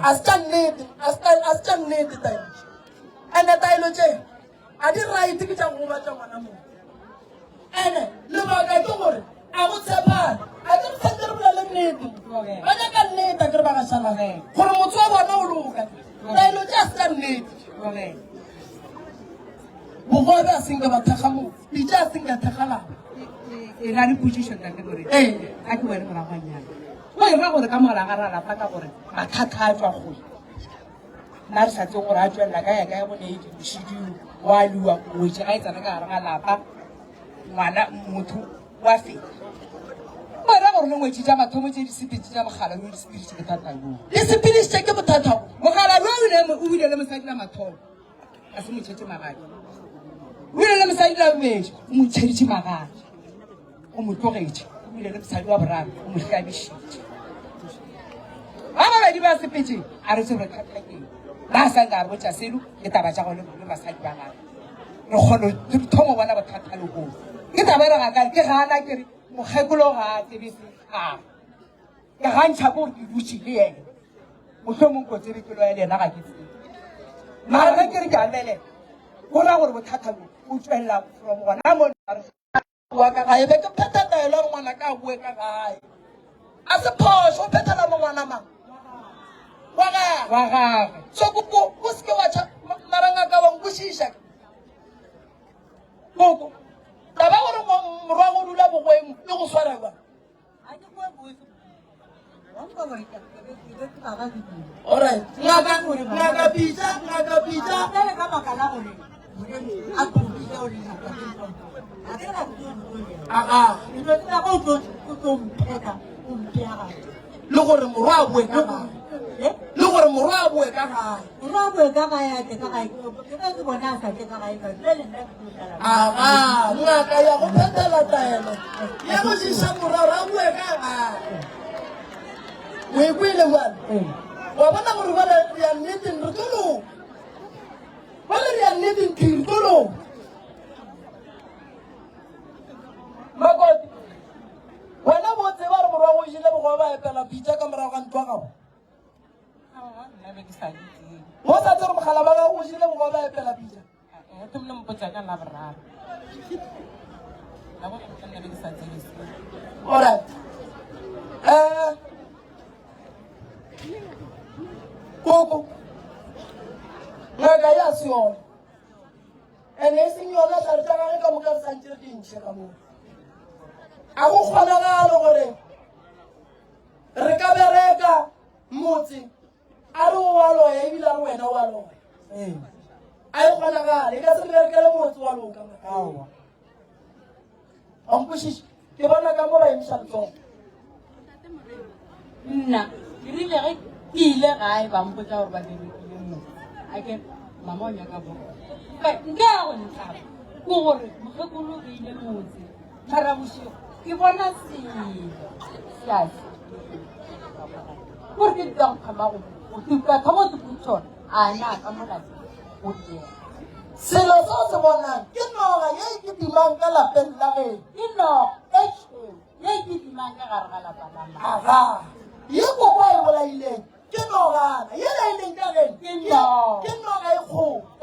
a se tša nnete taelo ande taelo tše a di right ke tša go batša ngwana mo ande lebaka ke gore a go tshepana a ke re santse re bolele nnete ba nyaka nnete a ke re ba gašalage gore motho wa bona o loka taelo tše a se tša nnete bogobe a senke bathagamo pitša a senke thagalang e na le position tate gore a ke wene moragwanyana o e ra gore ka moraga ra lapa ka gore mathata a tswa goe nna re sa tse gore a tswelela ka yaka ya bone e dibošidi wa liwa koetse ga e tsana ka gare ga lapa ngwana motho wa feta o ra gore le ngwetse tša mathomo tše disepitse tša mogala yo disepirite ke thata yo disepilise tše ke bothata mogala lo o bile le mosadi la mathomo a se motšhetse magadi o bile le mosadi la bobedi o motšheditše magadi o mo tlogetse o bile le mosadi wa boraro o mo hlabišitše ba babedi ba sepetseng a re tsere kgatlhakeng ba sanka a re botša selo ke taba tša gone le basadi ba gage re kgone thomo bona bothata le golo ke taba re gakare ke gana kere mokgekolo ga a tsebese a ke gantšha ko gore ke dutše le ene mohlomong kotsirikelo ya lena ga ke tsebe mara ge ke re ke a lele gona gore bothata bo o tswelela from gona mo wa ka gae be ke pheta taelo gore ngwana ka a bue ka gae a se phoso o phethela mo ngwana mang wa gage so o seke wa tšha maranga ka bankwešiša koko taba gore morwa go dula bogoeng le go swara ba alright ngaka pitša le gore morwa a bue ka gae le gore morwa a bue ka gae ngaka ya go phethela taelo ya go šiša morwaro a bue ka gae o e kwele bana wa bona gore bale re ya nneteng re tolong bale re ya nneteng tiri tolong makoti wena bo tseba re morwa go šile bogoa ba epela pitša ka morago ga ntwa gago mo sa tse gore mogala ba gago go šile bogoa ba epela pitša alright koko ngaka ya se yona ene e seng yona tlhare tša gage ka moka re santse dintšhe ka moo a go kgonagalo gore re ka bereka motse a re o wa loya ebile a re wena o wa loya a e kgonagale e ka se berekele motse wa loka aa ankwešiše ke bona ka mo ba emiša letsogo nna ke rile ge ke ile gae ba mpotsa gore ba berekile motse a ke mama o nyaka bo nke ya go ntlaba ke gore mokgekolo o beile motse mara bosigo ke bona selo sease kore ke ditankgamago o tuka thamo teputshona a na ka molate o tea selo se o se bonang ke noga ye e ke dimang ka lapeng la geno ke noga e tšheo ye ke dimang ka gare ga lapa la ma aga ye koko a e bolaileng ke nogana ye la e leng ka geno ke noga e kgolo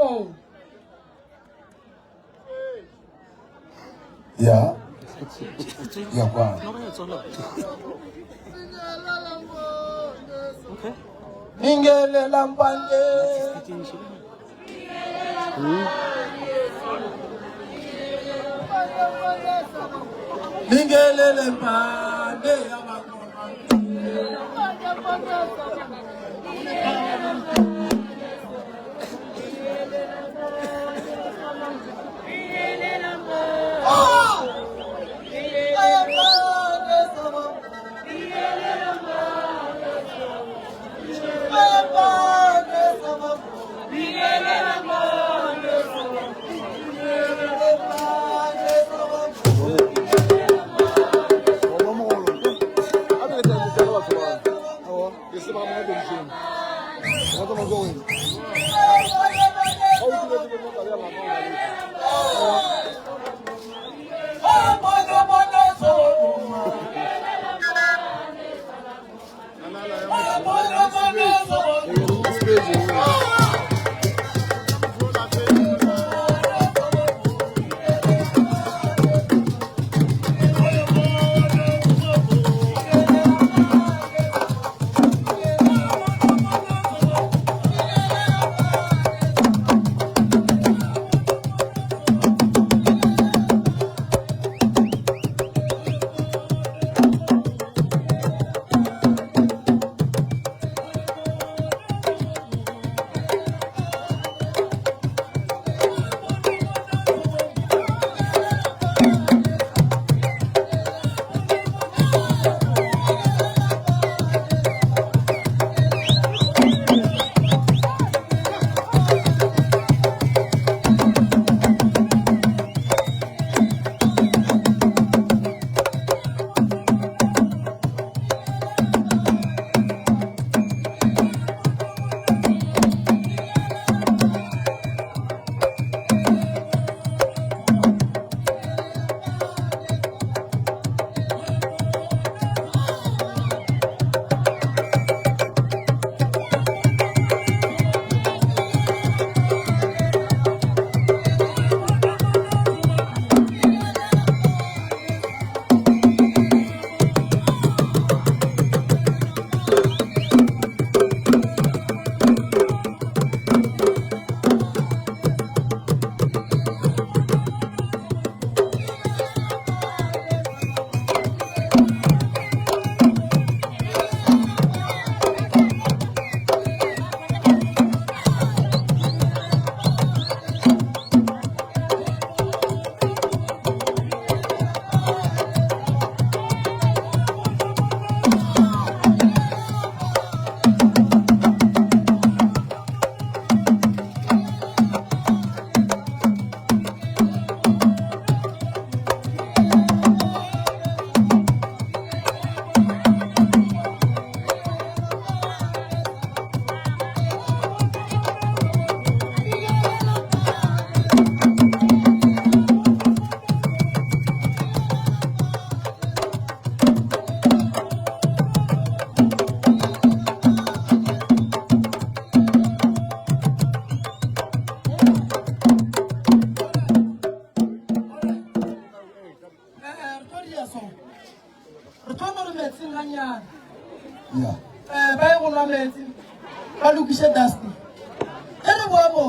ya kwana ningelela mpande ningelele mpande ya makoma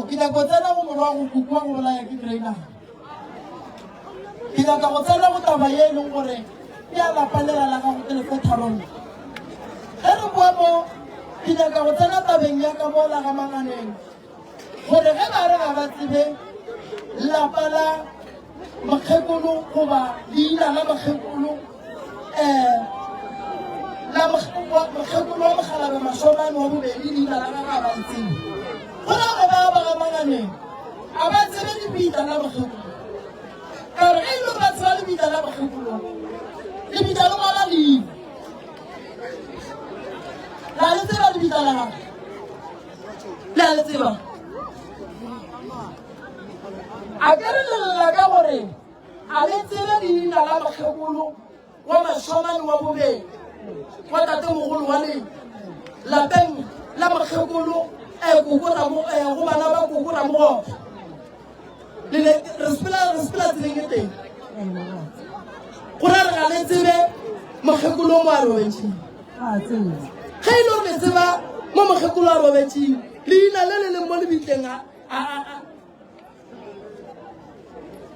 ke nyaka go tsena go molwa go kukua go bolaya ke trainer ke nyaka go tsena go taba ye e leng gore ke a lapalela la ka go telefe tharong ge re bua mo ke nyaka go tsena tabeng ya ka mo la ga Manganeng gore ge ba re ga ba tsebe lapa la makgekolo goba leina la makgekolo makgekolo wa Mokgalabe Mashomane wa bobedi leina la ga ga ba itseng go na go ba ba ga Manganeng a ba tsebe lebitla la makgekolo ka re ge e le ba tseba lebitla la makgekolo lebitla le ngwala leina la le tseba lebitla la gago le a le tseba a ke re lela ka gore a le tsebe leina la makgekolo wa Mashomane wa bobedi wa tatemogolo wa le lapeng la makgekolo go bana ba kokora mogopo re sepela tseleng e teng go ra re ga le tsebe makgekolo mo a robetseng ge e le gore le tseba mo makgekolo a robetseng leina le le leng mo lebitleng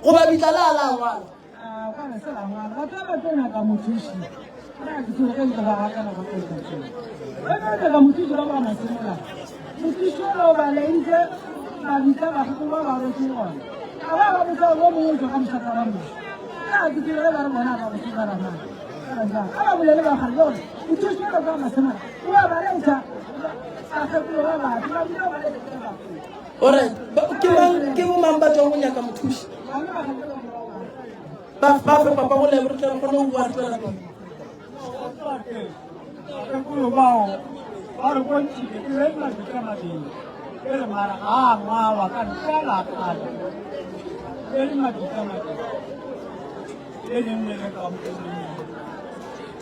goba bitla la a la ngwala ore ke bo mang ba tswang go nyaka mothuši ba fe papa go lebe re tla kgone go bua tlela pele Kekulu bao, baru kunci keren lagi sama di. Keren marah ngawa kan salah kan. Keren lagi sama di. Keren mereka kampung.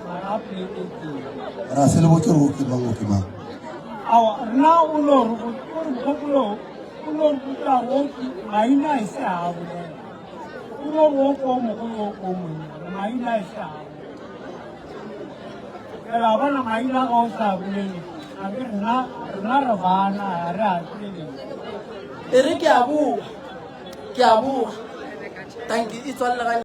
Marah itu. Rasil bocor ukimang. Awak na ulur kita woki mainnya isa. Ulur woko mainnya isa. Kalau na mainnya kau sabi, agar na rabana ada sini. Ere ke a bua thank you e tswalela